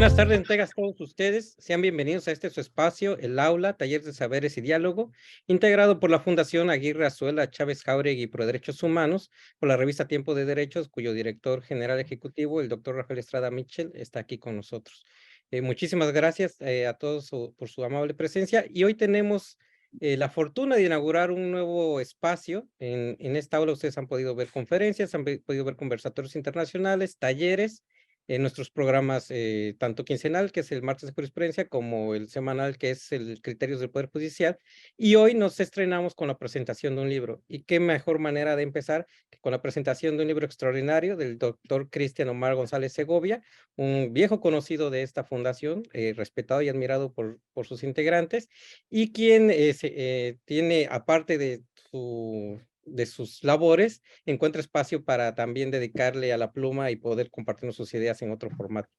buenas tardes, tengan todos ustedes. Sean bienvenidos a este su espacio, el aula, taller de saberes y diálogo, integrado por la Fundación Aguirre Azuela Chávez Jauregui Pro Derechos Humanos, por la revista Tiempo de Derechos, cuyo director general ejecutivo, el doctor Rafael Estrada Mitchell, está aquí con nosotros. Muchísimas gracias a todos por su amable presencia. Y hoy tenemos la fortuna de inaugurar un nuevo espacio. En esta aula ustedes han podido ver conferencias, podido ver conversatorios internacionales, talleres, en nuestros programas, tanto quincenal, que es el martes de jurisprudencia, como el semanal, que es el Criterios del Poder Judicial. Y hoy nos estrenamos con la presentación de un libro. Y qué mejor manera de empezar que con la presentación de un libro extraordinario del doctor Cristian Omar González Segovia, un viejo conocido de esta fundación, respetado y admirado por sus integrantes, y quien tiene, aparte de sus labores, encuentra espacio para también dedicarle a la pluma y poder compartirnos sus ideas en otro formato.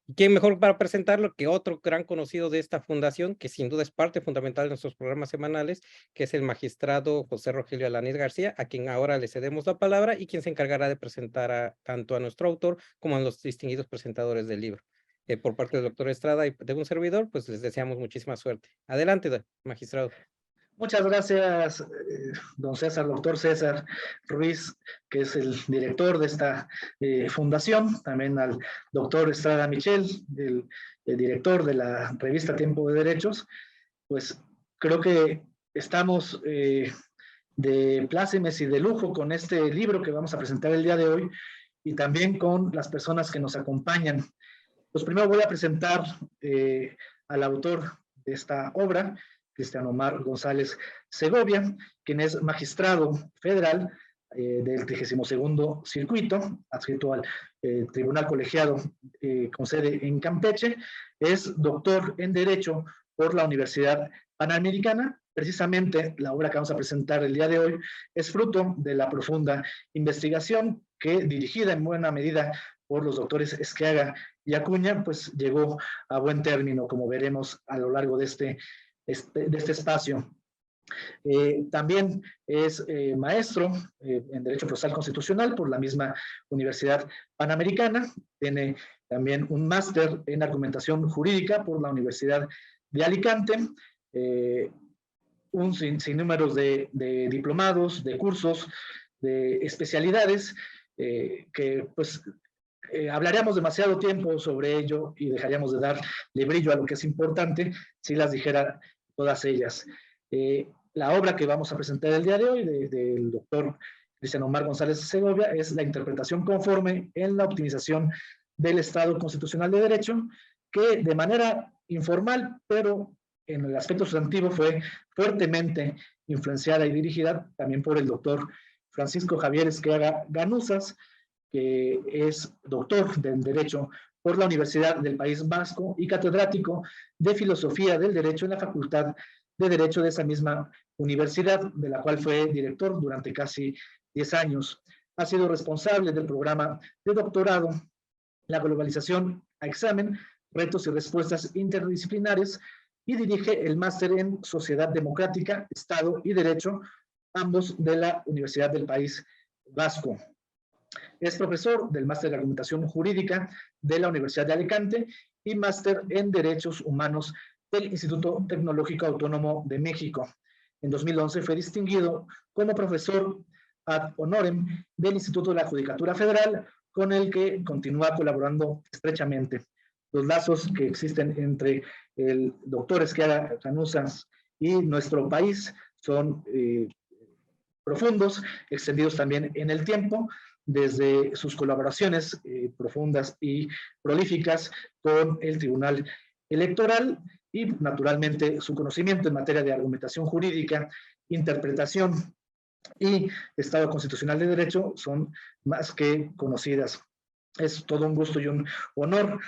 ¿Y quién mejor para presentarlo que otro gran conocido de esta fundación, que sin duda es parte fundamental de nuestros programas semanales, que es el magistrado José Rogelio Alanís García, a quien ahora le cedemos la palabra y quien se encargará de presentar tanto a nuestro autor como a los distinguidos presentadores del libro? Por parte del doctor Estrada y de un servidor, pues les deseamos muchísima suerte. Adelante, magistrado. Muchas gracias, don César, doctor César Ruiz, que es el director de esta fundación, también al doctor Estrada Michel, el director de la revista Tiempo de Derechos. Pues creo que estamos de plácemes y de lujo con este libro que vamos a presentar el día de hoy y también con las personas que nos acompañan. Pues primero voy a presentar al autor de esta obra, Cristian Omar González Segovia, quien es magistrado federal del 32º Circuito, adscrito al Tribunal Colegiado con sede en Campeche. Es doctor en Derecho por la Universidad Panamericana. Precisamente la obra que vamos a presentar el día de hoy es fruto de la profunda investigación que, dirigida en buena medida por los doctores Esqueaga y Acuña, pues llegó a buen término, como veremos a lo largo de este espacio. También es maestro en Derecho Procesal Constitucional por la misma Universidad Panamericana. Tiene también un máster en Argumentación Jurídica por la Universidad de Alicante. Un sinnúmero de diplomados, de cursos, de especialidades, que pues hablaríamos demasiado tiempo sobre ello y dejaríamos de darle brillo a lo que es importante si las dijera todas ellas. La obra que vamos a presentar el día de hoy del doctor Cristian Omar González Segovia es La interpretación conforme en la optimización del Estado Constitucional de Derecho, que de manera informal, pero en el aspecto sustantivo fue fuertemente influenciada y dirigida también por el doctor Francisco Javier Esqueaga Ganuzas, que es doctor en Derecho por la Universidad del País Vasco y catedrático de Filosofía del Derecho en la Facultad de Derecho de esa misma universidad, de la cual fue director durante casi 10 años. Ha sido responsable del programa de doctorado La globalización a examen, retos y respuestas interdisciplinares, y dirige el máster en Sociedad Democrática, Estado y Derecho, ambos de la Universidad del País Vasco. Es profesor del máster de Argumentación Jurídica de la Universidad de Alicante y máster en Derechos Humanos del Instituto Tecnológico Autónomo de México. En 2011 fue distinguido como profesor ad honorem del Instituto de la Judicatura Federal, con el que continúa colaborando estrechamente. Los lazos que existen entre el doctor Esqueaga Ganuzas y nuestro país son profundos, extendidos también en el tiempo, desde sus colaboraciones profundas y prolíficas con el Tribunal Electoral y, naturalmente, su conocimiento en materia de argumentación jurídica, interpretación y Estado Constitucional de Derecho son más que conocidas. Es todo un gusto y un honor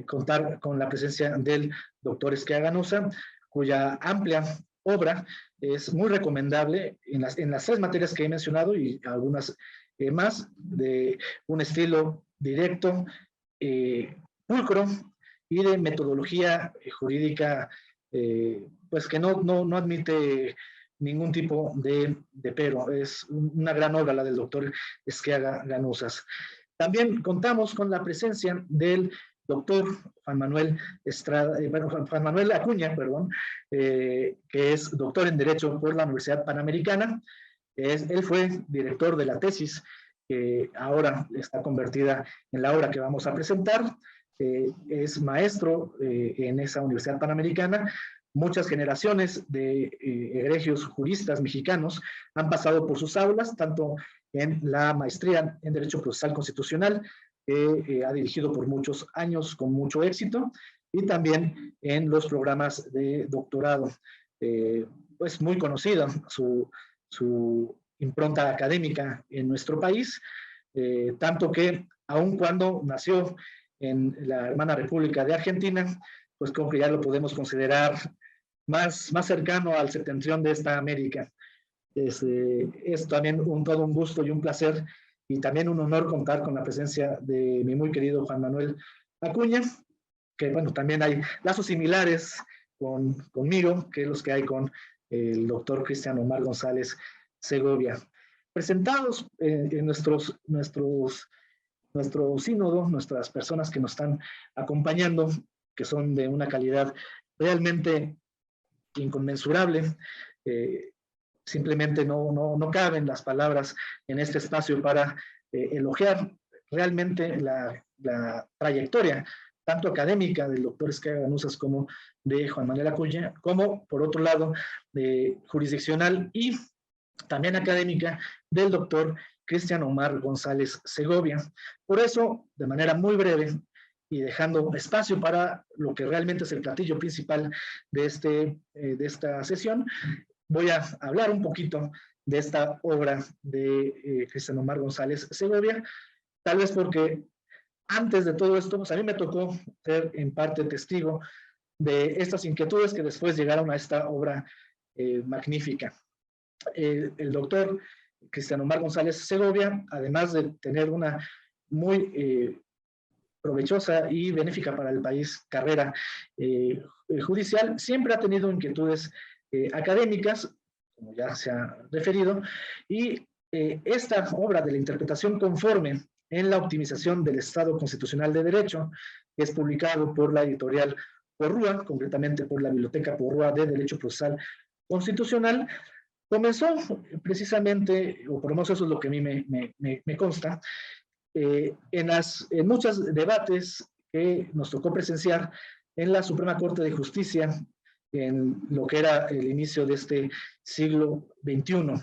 contar con la presencia del doctor Esqueaga Ganuza, cuya amplia obra es muy recomendable en las 3 materias que he mencionado y algunas más, de un estilo directo, pulcro y de metodología jurídica pues que no admite ningún tipo de pero. Es una gran obra la del doctor Esqueaga Ganuzas. También contamos con la presencia del doctor Juan Manuel Juan Manuel Acuña, perdón, que es doctor en Derecho por la Universidad Panamericana. Él fue director de la tesis que ahora está convertida en la obra que vamos a presentar. Es maestro en esa Universidad Panamericana. Muchas generaciones de egregios juristas mexicanos han pasado por sus aulas, tanto en la maestría en Derecho Procesal Constitucional, que ha dirigido por muchos años con mucho éxito, y también en los programas de doctorado. Pues muy conocida su impronta académica en nuestro país, tanto que aun cuando nació en la hermana República de Argentina, pues como que ya lo podemos considerar más cercano al septentrión de esta América. Es también todo un gusto y un placer y también un honor contar con la presencia de mi muy querido Juan Manuel Acuña, que bueno, también hay lazos similares conmigo, que los que hay con el doctor Cristian Omar González Segovia. Presentados en nuestro sínodo, nuestras personas que nos están acompañando, que son de una calidad realmente inconmensurable, simplemente no caben las palabras en este espacio para elogiar realmente la trayectoria, tanto académica del doctor Escáiga Ganuzas como de Juan Manuel Acuña, como por otro lado jurisdiccional y también académica del doctor Cristian Omar González Segovia. Por eso, de manera muy breve y dejando espacio para lo que realmente es el platillo principal de esta sesión, voy a hablar un poquito de esta obra de Cristian Omar González Segovia, tal vez porque antes de todo esto, pues a mí me tocó ser en parte testigo de estas inquietudes que después llegaron a esta obra magnífica. El doctor Cristian Omar González Segovia, además de tener una muy provechosa y benéfica para el país carrera judicial, siempre ha tenido inquietudes académicas, como ya se ha referido, y esta obra de la interpretación conforme en la optimización del Estado Constitucional de Derecho, que es publicado por la editorial Porrúa, concretamente por la Biblioteca Porrúa de Derecho Procesal Constitucional, comenzó precisamente, o por lo menos eso es lo que a mí me consta, en muchos debates que nos tocó presenciar en la Suprema Corte de Justicia, en lo que era el inicio de este siglo XXI,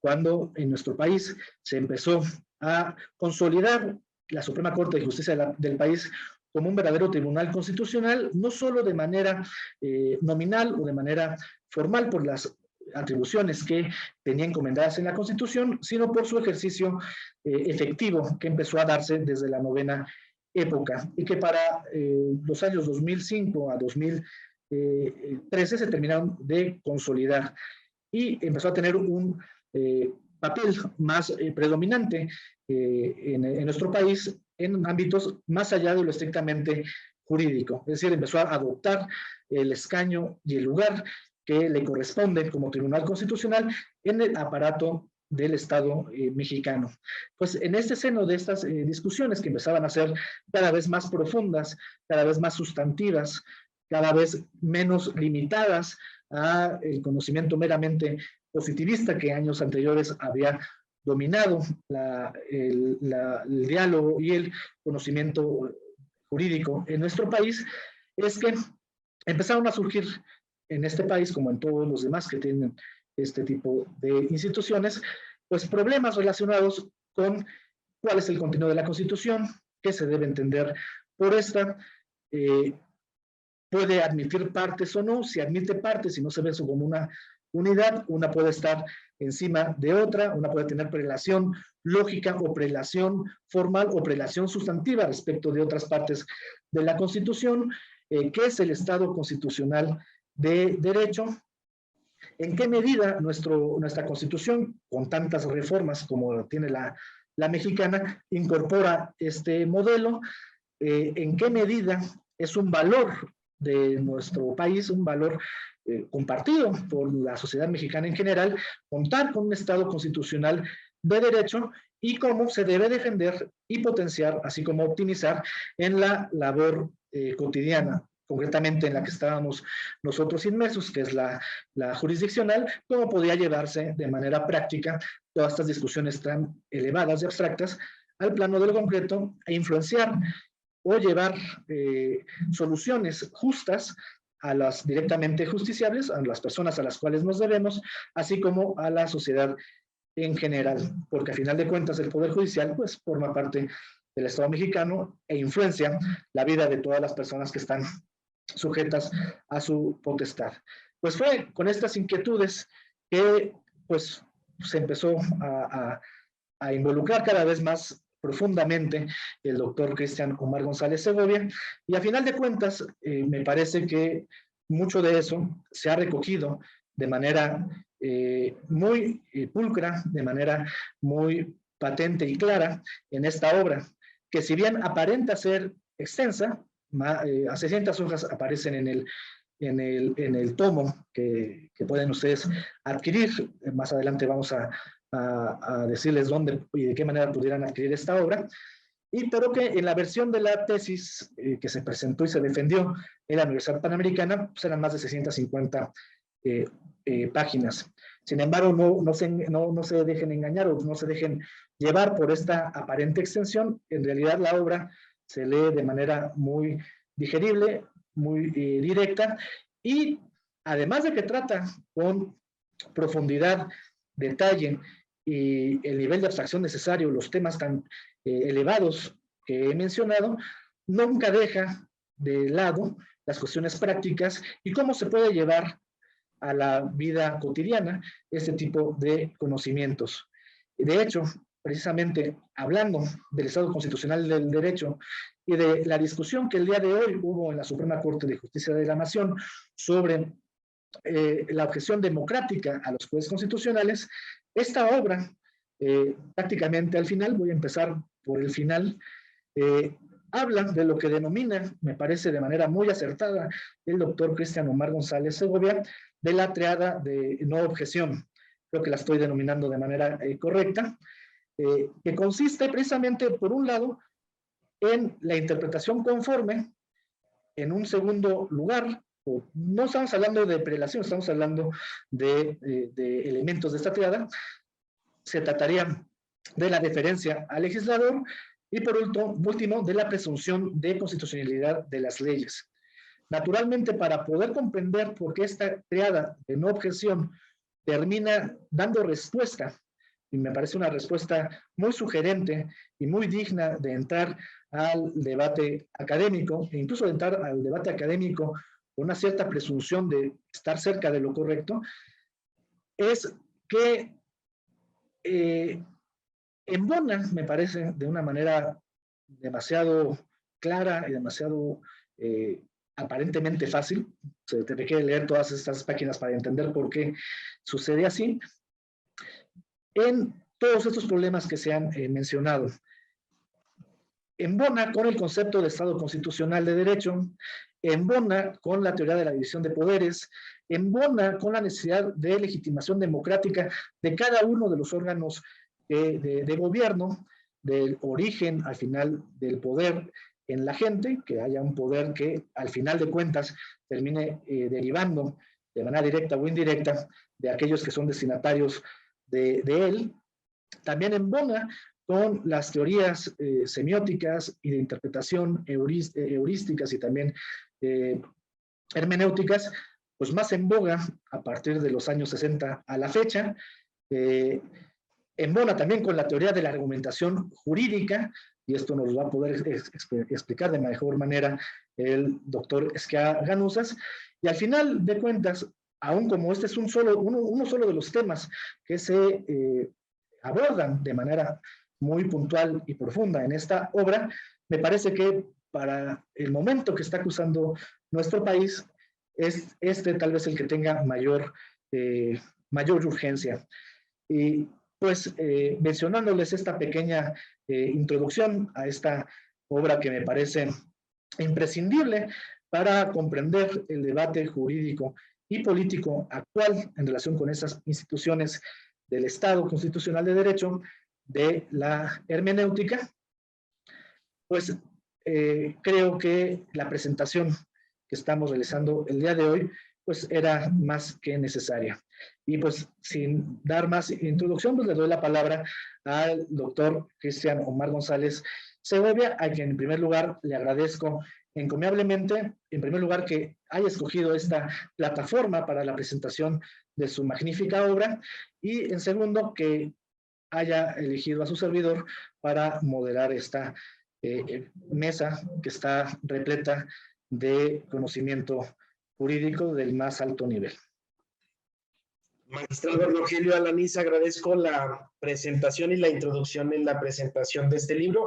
cuando en nuestro país se empezó a consolidar la Suprema Corte de Justicia del país como un verdadero tribunal constitucional, no solo de manera nominal o de manera formal por las atribuciones que tenía encomendadas en la Constitución, sino por su ejercicio efectivo que empezó a darse desde la novena época y que para los años 2005 a 2013 se terminaron de consolidar y empezó a tener un papel más predominante en nuestro país en ámbitos más allá de lo estrictamente jurídico, es decir, empezó a adoptar el escaño y el lugar que le corresponde como Tribunal Constitucional en el aparato del Estado mexicano. Pues en este seno de estas discusiones que empezaban a ser cada vez más profundas, cada vez más sustantivas, cada vez menos limitadas a el conocimiento meramente positivista que años anteriores había dominado el diálogo y el conocimiento jurídico en nuestro país, es que empezaron a surgir en este país, como en todos los demás que tienen este tipo de instituciones, pues problemas relacionados con cuál es el contenido de la Constitución, qué se debe entender por esta, puede admitir partes o no, si admite partes, si no se ve eso como una unidad, una puede estar encima de otra, una puede tener prelación lógica o prelación formal o prelación sustantiva respecto de otras partes de la Constitución, qué es el Estado constitucional de derecho, en qué medida nuestra Constitución, con tantas reformas como tiene la mexicana, incorpora este modelo, en qué medida es un valor de nuestro país, un valor compartido por la sociedad mexicana en general, contar con un Estado constitucional de derecho y cómo se debe defender y potenciar, así como optimizar en la labor cotidiana, concretamente en la que estábamos nosotros inmersos, que es la jurisdiccional, cómo podía llevarse de manera práctica todas estas discusiones tan elevadas y abstractas al plano del concreto e influenciar o llevar soluciones justas a las directamente justiciables, a las personas a las cuales nos debemos, así como a la sociedad en general, porque a final de cuentas el Poder Judicial pues forma parte del Estado mexicano e influencia la vida de todas las personas que están sujetas a su potestad. Pues fue con estas inquietudes que pues se empezó a involucrar cada vez más profundamente el doctor Cristian Omar González Segovia, y a final de cuentas me parece que mucho de eso se ha recogido de manera muy pulcra, de manera muy patente y clara en esta obra, que si bien aparenta ser extensa, a 600 hojas aparecen en el tomo que pueden ustedes adquirir. Más adelante vamos a decirles dónde y de qué manera pudieran adquirir esta obra, pero que en la versión de la tesis que se presentó y se defendió en la Universidad Panamericana, pues eran más de 650 páginas. Sin embargo, no se dejen engañar o no se dejen llevar por esta aparente extensión. En realidad, la obra se lee de manera muy digerible, muy directa, y además de que trata con profundidad, detalle y el nivel de abstracción necesario, los temas tan elevados que he mencionado, nunca deja de lado las cuestiones prácticas y cómo se puede llevar a la vida cotidiana este tipo de conocimientos. De hecho, precisamente hablando del Estado Constitucional del Derecho y de la discusión que el día de hoy hubo en la Suprema Corte de Justicia de la Nación sobre la objeción democrática a los jueces constitucionales, esta obra, prácticamente al final, voy a empezar por el final, habla de lo que denomina, me parece de manera muy acertada, el doctor Cristian Omar González Segovia, de la triada de no objeción. Creo que la estoy denominando de manera correcta, que consiste precisamente, por un lado, en la interpretación conforme, en un segundo lugar, no estamos hablando de prelación, estamos hablando de elementos de esta triada. Se trataría de la deferencia al legislador y por último de la presunción de constitucionalidad de las leyes. Naturalmente, para poder comprender por qué esta triada de no objeción termina dando respuesta, y me parece una respuesta muy sugerente y muy digna de entrar al debate académico, e incluso de entrar al debate académico con una cierta presunción de estar cerca de lo correcto, es que embona, me parece, de una manera demasiado clara y demasiado aparentemente fácil. Se te requiere leer todas estas páginas para entender por qué sucede así, en todos estos problemas que se han mencionado. Embona con el concepto de Estado constitucional de derecho, embona con la teoría de la división de poderes, embona con la necesidad de legitimación democrática de cada uno de los órganos de gobierno, del origen al final del poder en la gente, que haya un poder que al final de cuentas termine derivando de manera directa o indirecta de aquellos que son destinatarios de él. También embona con las teorías semióticas y de interpretación heurísticas y también hermenéuticas, pues más en boga a partir de los años 60 a la fecha. Embona también con la teoría de la argumentación jurídica, y esto nos lo va a poder explicar de mejor manera el doctor Esquia Ganuzas, y al final de cuentas, aun como este es uno solo de los temas que se abordan de manera muy puntual y profunda en esta obra, me parece que para el momento que está acusando nuestro país, es este tal vez el que tenga mayor urgencia. Y pues mencionándoles esta pequeña introducción a esta obra que me parece imprescindible para comprender el debate jurídico y político actual en relación con esas instituciones del Estado Constitucional de Derecho, de la hermenéutica, pues creo que la presentación que estamos realizando el día de hoy, pues era más que necesaria. Y pues sin dar más introducción, pues le doy la palabra al doctor Cristian Omar González Segovia, a quien en primer lugar le agradezco encomiablemente, en primer lugar, que haya escogido esta plataforma para la presentación de su magnífica obra, y en segundo, que haya elegido a su servidor para moderar esta mesa que está repleta de conocimiento jurídico del más alto nivel. Magistrado Rogelio Alanís, agradezco la presentación y la introducción en la presentación de este libro.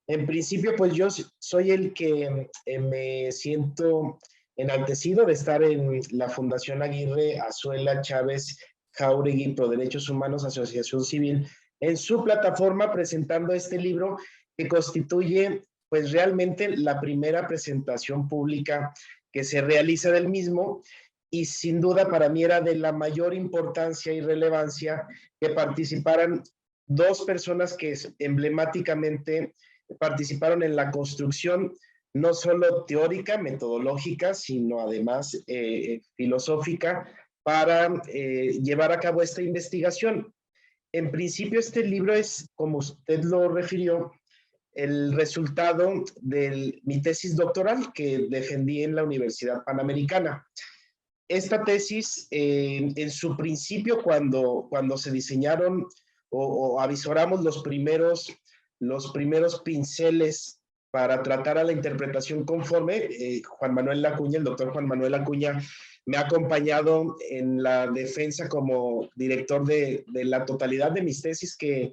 En principio, pues yo soy el que me siento enaltecido de estar en la Fundación Aguirre Azuela Chávez Jáuregui Pro Derechos Humanos Asociación Civil en su plataforma presentando este libro que constituye pues realmente la primera presentación pública que se realiza del mismo, y sin duda para mí era de la mayor importancia y relevancia que participaran dos personas que emblemáticamente participaron en la construcción no solo teórica, metodológica, sino además filosófica para llevar a cabo esta investigación. En principio este libro es, como usted lo refirió, el resultado de mi tesis doctoral que defendí en la Universidad Panamericana. Esta tesis, en su principio, cuando se diseñaron o avisoramos los primeros pinceles para tratar a la interpretación conforme, Juan Manuel Acuña, el doctor Juan Manuel Acuña, me ha acompañado en la defensa como director de la totalidad de mis tesis que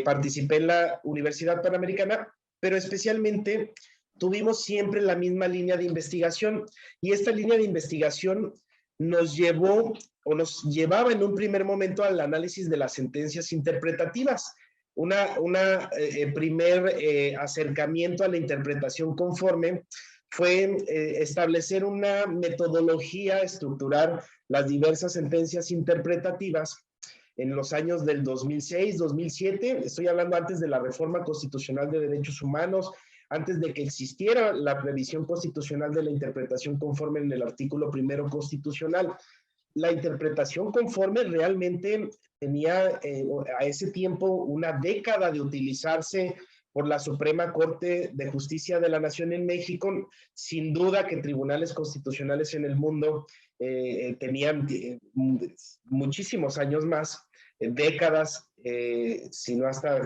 participé en la Universidad Panamericana, pero especialmente tuvimos siempre la misma línea de investigación, y esta línea de investigación nos llevó o nos llevaba en un primer momento al análisis de las sentencias interpretativas. Primer acercamiento a la interpretación conforme fue establecer una metodología, estructurar las diversas sentencias interpretativas en los años del 2006, 2007, estoy hablando antes de la reforma constitucional de derechos humanos, antes de que existiera la previsión constitucional de la interpretación conforme en el artículo primero constitucional. La interpretación conforme realmente tenía a ese tiempo una década de utilizarse por la Suprema Corte de Justicia de la Nación en México. Sin duda que tribunales constitucionales en el mundo tenían muchísimos años más, décadas, sino hasta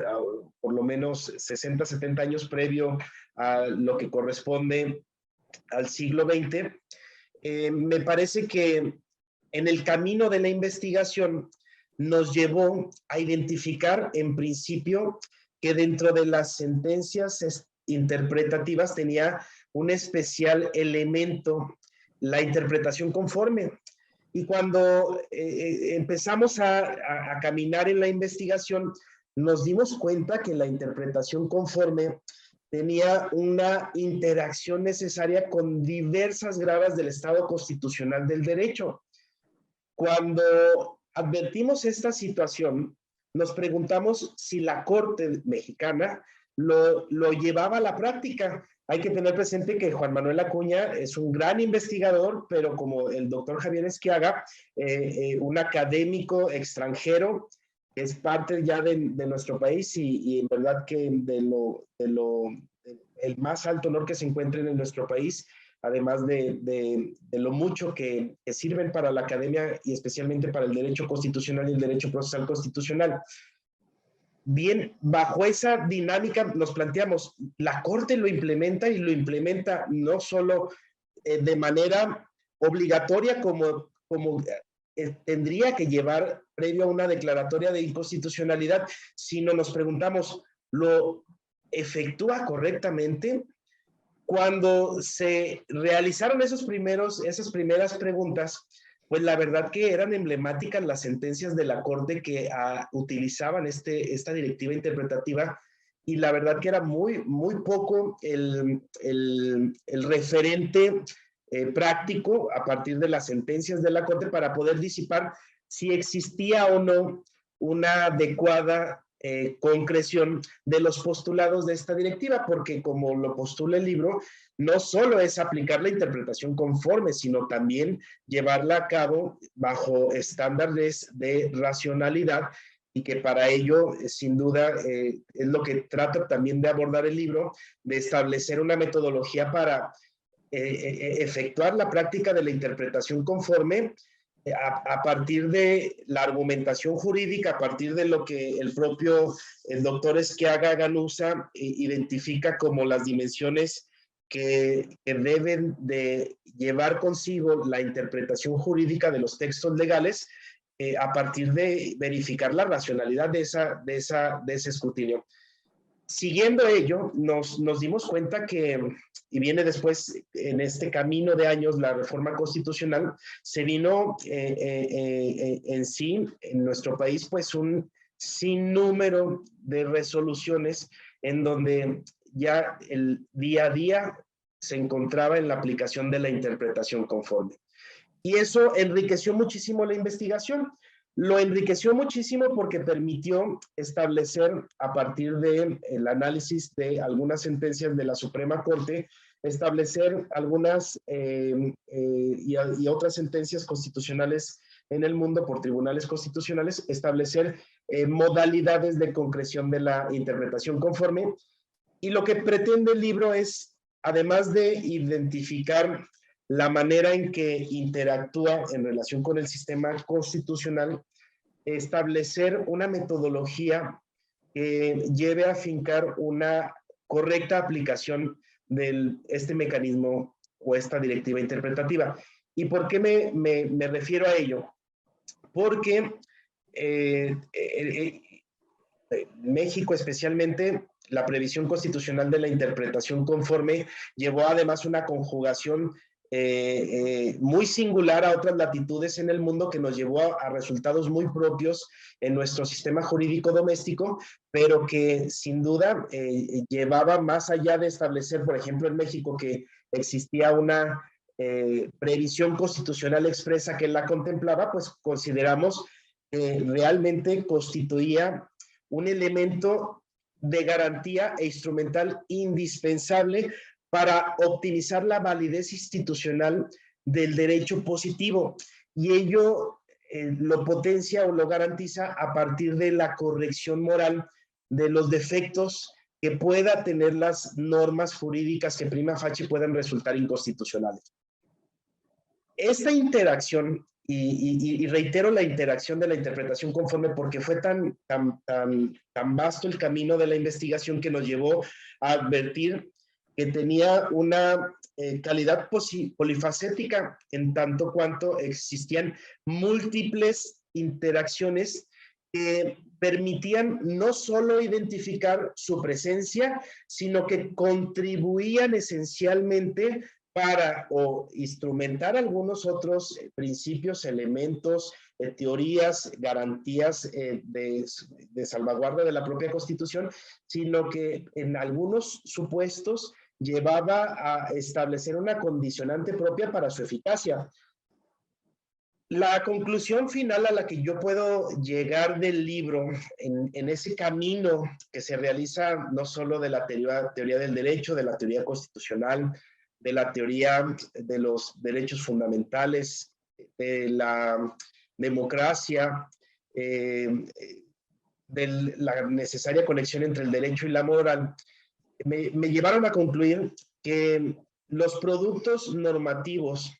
por lo menos 60, 70 años previo a lo que corresponde al siglo XX. Me parece que en el camino de la investigación nos llevó a identificar en principio que dentro de las sentencias interpretativas tenía un especial elemento, la interpretación conforme. Y cuando empezamos a caminar en la investigación, nos dimos cuenta que la interpretación conforme tenía una interacción necesaria con diversas gradas del Estado constitucional del derecho. Cuando advertimos esta situación, nos preguntamos si la Corte mexicana lo llevaba a la práctica. Hay que tener presente que Juan Manuel Acuña es un gran investigador, pero como el doctor Javier Esquiaga, un académico extranjero, que es parte ya de nuestro país y en verdad que el más alto honor que se encuentren en nuestro país, además de lo mucho que sirven para la academia y especialmente para el derecho constitucional y el derecho procesal constitucional. Bien, bajo esa dinámica nos planteamos, la Corte lo implementa y lo implementa no solo de manera obligatoria como tendría que llevar previo a una declaratoria de inconstitucionalidad, sino nos preguntamos, ¿lo efectúa correctamente? Cuando se realizaron esas primeras preguntas, pues la verdad que eran emblemáticas las sentencias de la Corte que utilizaban esta directiva interpretativa, y la verdad que era muy poco el referente práctico a partir de las sentencias de la Corte para poder disipar si existía o no una adecuada concreción de los postulados de esta directiva, porque como lo postula el libro, no solo es aplicar la interpretación conforme, sino también llevarla a cabo bajo estándares de racionalidad, y que para ello, sin duda, es lo que trata también de abordar el libro, de establecer una metodología para efectuar la práctica de la interpretación conforme a partir de la argumentación jurídica, a partir de lo que el doctor Esquiaga Ganuza identifica como las dimensiones que deben de llevar consigo la interpretación jurídica de los textos legales, a partir de verificar la racionalidad de ese escrutinio. Siguiendo ello, nos dimos cuenta que, y viene después en este camino de años, la reforma constitucional, se vino en sí, en nuestro país, pues un sinnúmero de resoluciones en donde ya el día a día se encontraba en la aplicación de la interpretación conforme. Y eso enriqueció muchísimo la investigación. Lo enriqueció muchísimo porque permitió establecer, a partir del análisis de algunas sentencias de la Suprema Corte, establecer algunas y otras sentencias constitucionales en el mundo por tribunales constitucionales, establecer modalidades de concreción de la interpretación conforme. Y lo que pretende el libro es, además de identificar la manera en que interactúa en relación con el sistema constitucional, establecer una metodología que lleve a afincar una correcta aplicación de este mecanismo o esta directiva interpretativa. ¿Y por qué me refiero a ello? Porque México especialmente, la previsión constitucional de la interpretación conforme llevó además una conjugación muy singular a otras latitudes en el mundo, que nos llevó a resultados muy propios en nuestro sistema jurídico doméstico, pero que sin duda llevaba más allá de establecer, por ejemplo, en México, que existía una previsión constitucional expresa que la contemplaba, pues consideramos que realmente constituía un elemento de garantía e instrumental indispensable para optimizar la validez institucional del derecho positivo, y ello lo potencia o lo garantiza a partir de la corrección moral de los defectos que pueda tener las normas jurídicas que prima facie puedan resultar inconstitucionales. Esta interacción, y reitero la interacción de la interpretación conforme porque fue tan vasto el camino de la investigación que nos llevó a advertir que tenía una calidad polifacética, en tanto cuanto existían múltiples interacciones que permitían no solo identificar su presencia, sino que contribuían esencialmente para instrumentar algunos otros principios, elementos, teorías, garantías de salvaguarda de la propia Constitución, sino que en algunos supuestos llevaba a establecer una condicionante propia para su eficacia. La conclusión final a la que yo puedo llegar del libro, en ese camino que se realiza no solo de la teoría del derecho, de la teoría constitucional, de la teoría de los derechos fundamentales, de la democracia, de la necesaria conexión entre el derecho y la moral, me llevaron a concluir que los productos normativos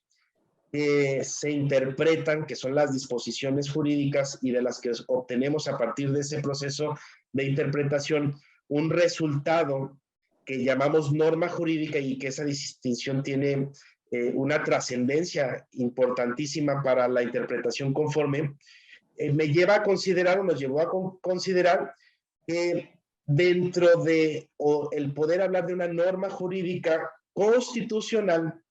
que se interpretan, que son las disposiciones jurídicas y de las que obtenemos a partir de ese proceso de interpretación un resultado que llamamos norma jurídica, y que esa distinción tiene una trascendencia importantísima para la interpretación conforme, me lleva a considerar, o nos llevó a considerar, que dentro de el poder hablar de una norma jurídica constitucional,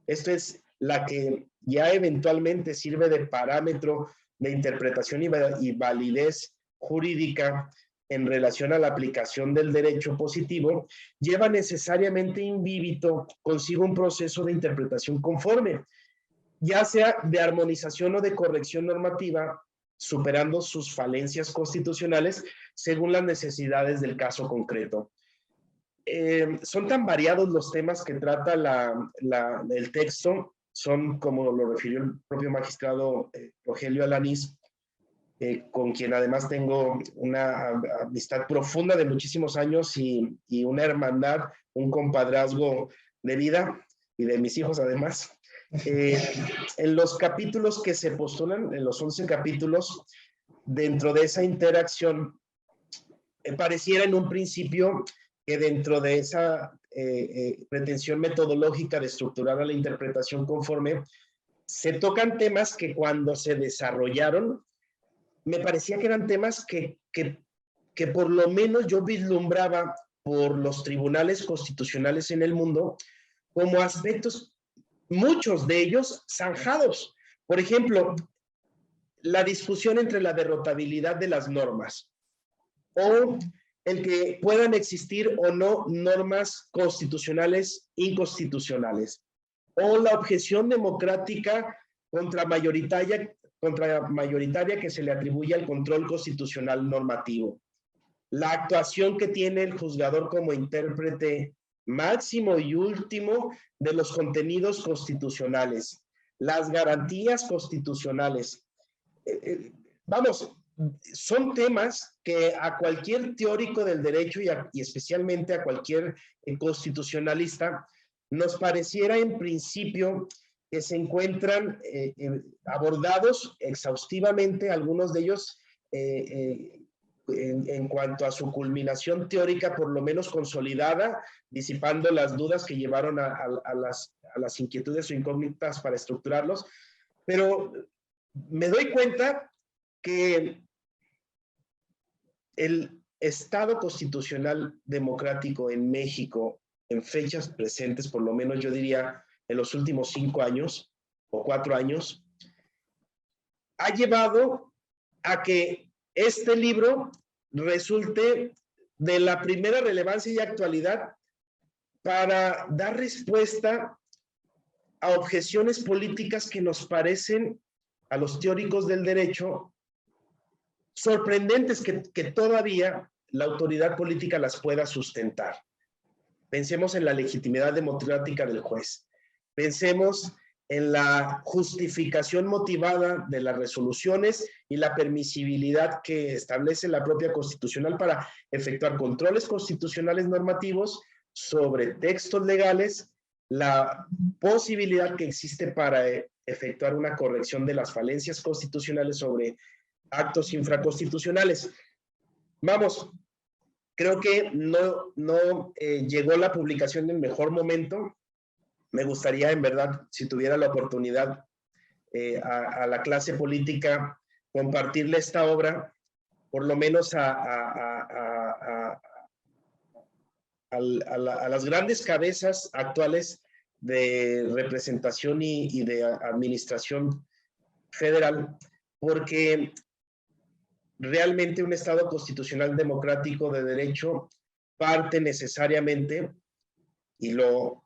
esto es la que ya eventualmente sirve de parámetro de interpretación y validez jurídica en relación a la aplicación del derecho positivo, lleva necesariamente imbíbito consigo un proceso de interpretación conforme, ya sea de armonización o de corrección normativa, superando sus falencias constitucionales según las necesidades del caso concreto. Son tan variados los temas que trata el texto, son, como lo refirió el propio magistrado Rogelio Alanís, con quien además tengo una amistad profunda de muchísimos años y una hermandad, un compadrazgo de vida y de mis hijos además. En los capítulos que se postulan, en los 11 capítulos, dentro de esa interacción, pareciera en un principio que dentro de esa pretensión metodológica de estructurar a la interpretación conforme, se tocan temas que cuando se desarrollaron, me parecía que eran temas que por lo menos yo vislumbraba por los tribunales constitucionales en el mundo como aspectos, muchos de ellos zanjados. Por ejemplo, la discusión entre la derrotabilidad de las normas o el que puedan existir o no normas constitucionales inconstitucionales, o la objeción democrática contra mayoritaria que se le atribuye al control constitucional normativo, la actuación que tiene el juzgador como intérprete máximo y último de los contenidos constitucionales, las garantías constitucionales. Vamos, son temas que a cualquier teórico del derecho y especialmente a cualquier constitucionalista nos pareciera en principio que se encuentran abordados exhaustivamente, algunos de ellos en cuanto a su culminación teórica por lo menos consolidada, disipando las dudas que llevaron a las inquietudes o incógnitas para estructurarlos, pero me doy cuenta que el Estado constitucional democrático en México, en fechas presentes, por lo menos yo diría en los últimos 5 años o 4 años, ha llevado a que este libro resulte de la primera relevancia y actualidad para dar respuesta a objeciones políticas que nos parecen, a los teóricos del derecho, sorprendentes que todavía la autoridad política las pueda sustentar. Pensemos en la legitimidad democrática del juez. Pensemos en la justificación motivada de las resoluciones y la permisibilidad que establece la propia Constitucional para efectuar controles constitucionales normativos sobre textos legales, la posibilidad que existe para efectuar una corrección de las falencias constitucionales sobre actos infraconstitucionales. Vamos, creo que no llegó la publicación en el mejor momento. Me gustaría, en verdad, si tuviera la oportunidad a la clase política, compartirle esta obra, por lo menos a las grandes cabezas actuales de representación y de administración federal, porque realmente un Estado constitucional democrático de derecho parte necesariamente, y lo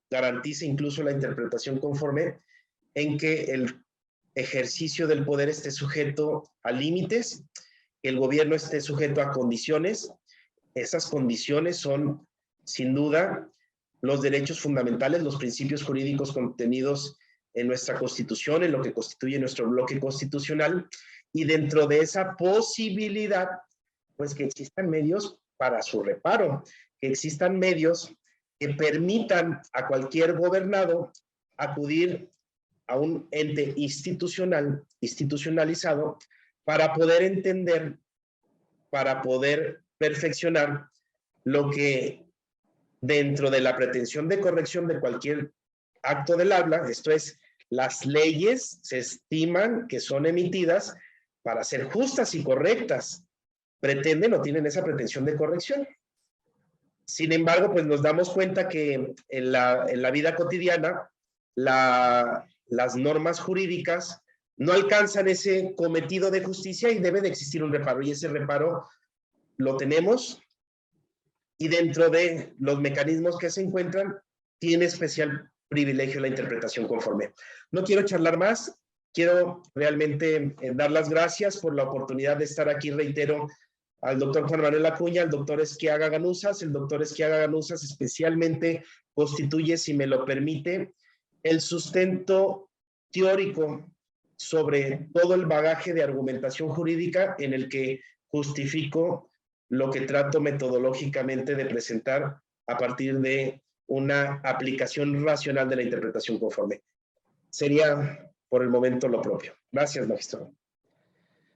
garantiza incluso la interpretación conforme, en que el ejercicio del poder esté sujeto a límites, que el gobierno esté sujeto a condiciones. Esas condiciones son, sin duda, los derechos fundamentales, los principios jurídicos contenidos en nuestra Constitución, en lo que constituye nuestro bloque constitucional, y dentro de esa posibilidad, pues que existan medios para su reparo, que existan medios que permitan a cualquier gobernado acudir a un ente institucionalizado para poder entender, para poder perfeccionar lo que dentro de la pretensión de corrección de cualquier acto del habla, esto es, las leyes se estiman que son emitidas para ser justas y correctas, pretenden o tienen esa pretensión de corrección. Sin embargo, pues nos damos cuenta que en la vida cotidiana las normas jurídicas no alcanzan ese cometido de justicia y debe de existir un reparo, y ese reparo lo tenemos, y dentro de los mecanismos que se encuentran tiene especial privilegio la interpretación conforme. No quiero charlar más, quiero realmente dar las gracias por la oportunidad de estar aquí. Reitero, al doctor Juan Manuel Acuña, al doctor Esquiaga Ganuzas. El doctor Esquiaga Ganuzas especialmente constituye, si me lo permite, el sustento teórico sobre todo el bagaje de argumentación jurídica en el que justifico lo que trato metodológicamente de presentar a partir de una aplicación racional de la interpretación conforme. Sería por el momento lo propio. Gracias, magistrado.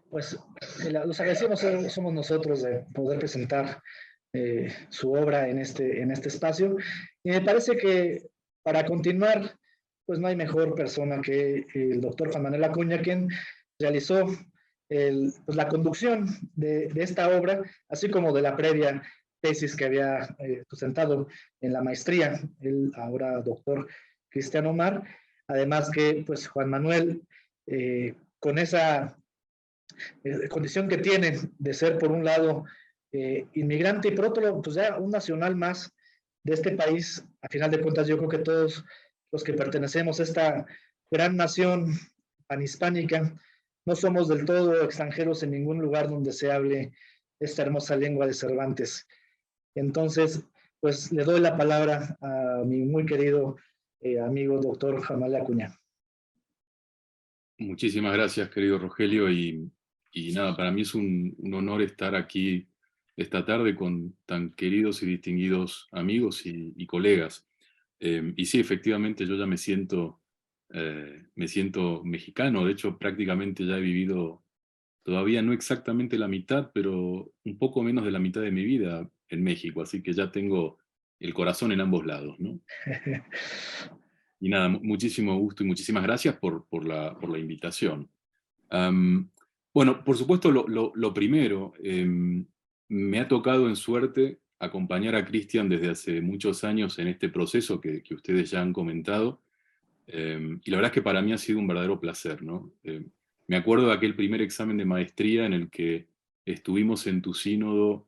Pues los agradecidos somos nosotros de poder presentar su obra en este espacio. Y me parece que para continuar, pues no hay mejor persona que el doctor Juan Manuel Acuña, quien realizó pues la conducción de esta obra, así como de la previa tesis que había sustentado en la maestría, el ahora doctor Cristian Omar. Además que pues Juan Manuel, con esa condición que tiene de ser por un lado inmigrante y por otro lado pues ya un nacional más de este país. A final de cuentas yo creo que todos los que pertenecemos a esta gran nación panhispánica no somos del todo extranjeros en ningún lugar donde se hable esta hermosa lengua de Cervantes. Entonces pues le doy la palabra a mi muy querido amigo doctor Juan Manuel Acuña. Muchísimas gracias, querido Rogelio, y nada, para mí es un honor estar aquí esta tarde con tan queridos y distinguidos amigos y colegas. Y sí, efectivamente, yo ya me siento mexicano. De hecho, prácticamente ya he vivido, todavía no exactamente la mitad, pero un poco menos de la mitad de mi vida en México, así que ya tengo el corazón en ambos lados, ¿no? Y nada, muchísimo gusto y muchísimas gracias por la invitación. Bueno, por supuesto, lo primero, me ha tocado en suerte acompañar a Cristian desde hace muchos años en este proceso que ustedes ya han comentado, y la verdad es que para mí ha sido un verdadero placer, ¿no? Me acuerdo de aquel primer examen de maestría en el que estuvimos en tu sínodo,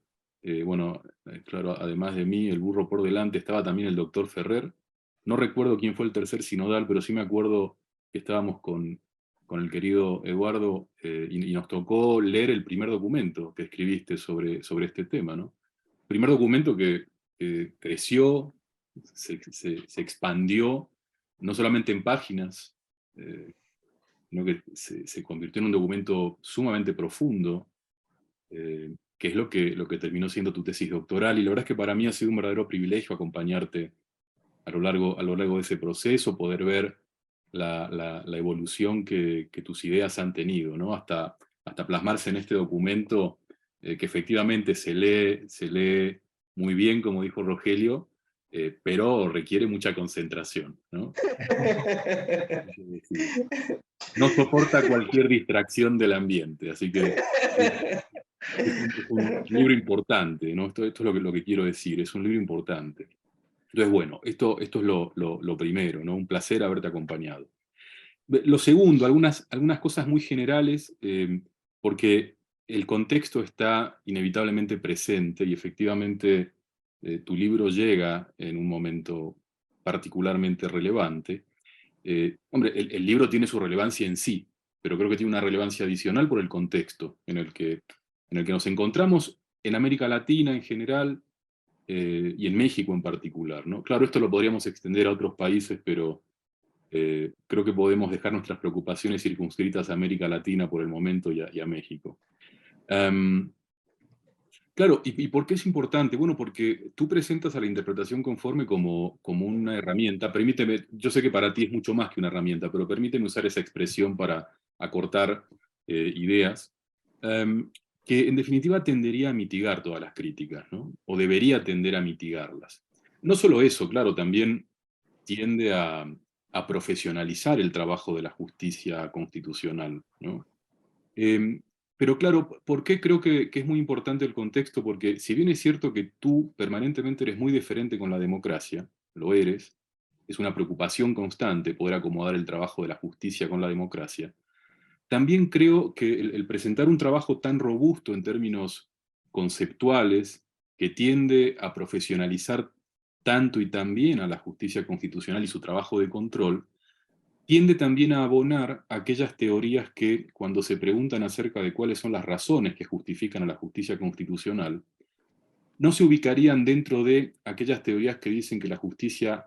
bueno, claro, además de mí, el burro por delante, estaba también el doctor Ferrer. No recuerdo quién fue el tercer sinodal, pero sí me acuerdo que estábamos con el querido Eduardo y nos tocó leer el primer documento que escribiste sobre este tema, ¿no? Primer documento que creció, se expandió, no solamente en páginas, sino que se convirtió en un documento sumamente profundo, que es lo que terminó siendo tu tesis doctoral, y la verdad es que para mí ha sido un verdadero privilegio acompañarte a lo largo de ese proceso, poder ver la evolución que tus ideas han tenido, ¿no? Hasta plasmarse en este documento que efectivamente se lee muy bien, como dijo Rogelio, pero requiere mucha concentración, ¿no? No soporta cualquier distracción del ambiente, así que es un libro importante, ¿no? Esto es lo que quiero decir, es un libro importante. Entonces, bueno, esto es lo primero, ¿no? Un placer haberte acompañado. Lo segundo, algunas cosas muy generales, porque el contexto está inevitablemente presente y efectivamente tu libro llega en un momento particularmente relevante. Hombre, el libro tiene su relevancia en sí, pero creo que tiene una relevancia adicional por el contexto en el que nos encontramos en América Latina en general, y en México en particular, ¿no? Claro, esto lo podríamos extender a otros países, pero creo que podemos dejar nuestras preocupaciones circunscritas a América Latina por el momento y a México. Claro, ¿y por qué es importante? Bueno, porque tú presentas a la interpretación conforme como una herramienta. Permíteme, yo sé que para ti es mucho más que una herramienta, pero permíteme usar esa expresión para acortar ideas, que en definitiva tendería a mitigar todas las críticas, ¿no? O debería tender a mitigarlas. No solo eso, claro, también tiende a profesionalizar el trabajo de la justicia constitucional, ¿no? Pero claro, ¿por qué creo que es muy importante el contexto? Porque si bien es cierto que tú permanentemente eres muy diferente con la democracia, lo eres, es una preocupación constante poder acomodar el trabajo de la justicia con la democracia, también creo que el presentar un trabajo tan robusto en términos conceptuales, que tiende a profesionalizar tanto y tan bien a la justicia constitucional y su trabajo de control, tiende también a abonar aquellas teorías que, cuando se preguntan acerca de cuáles son las razones que justifican a la justicia constitucional, no se ubicarían dentro de aquellas teorías que dicen que la justicia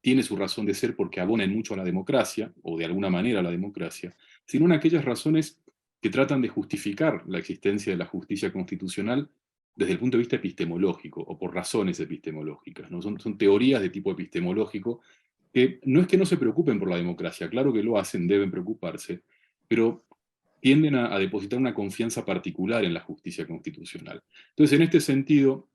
tiene su razón de ser porque abonan mucho a la democracia, o de alguna manera a la democracia, sino en aquellas razones que tratan de justificar la existencia de la justicia constitucional desde el punto de vista epistemológico, o por razones epistemológicas, ¿no? Son teorías de tipo epistemológico que no es que no se preocupen por la democracia, claro que lo hacen, deben preocuparse, pero tienden a depositar una confianza particular en la justicia constitucional. Entonces, en este sentido,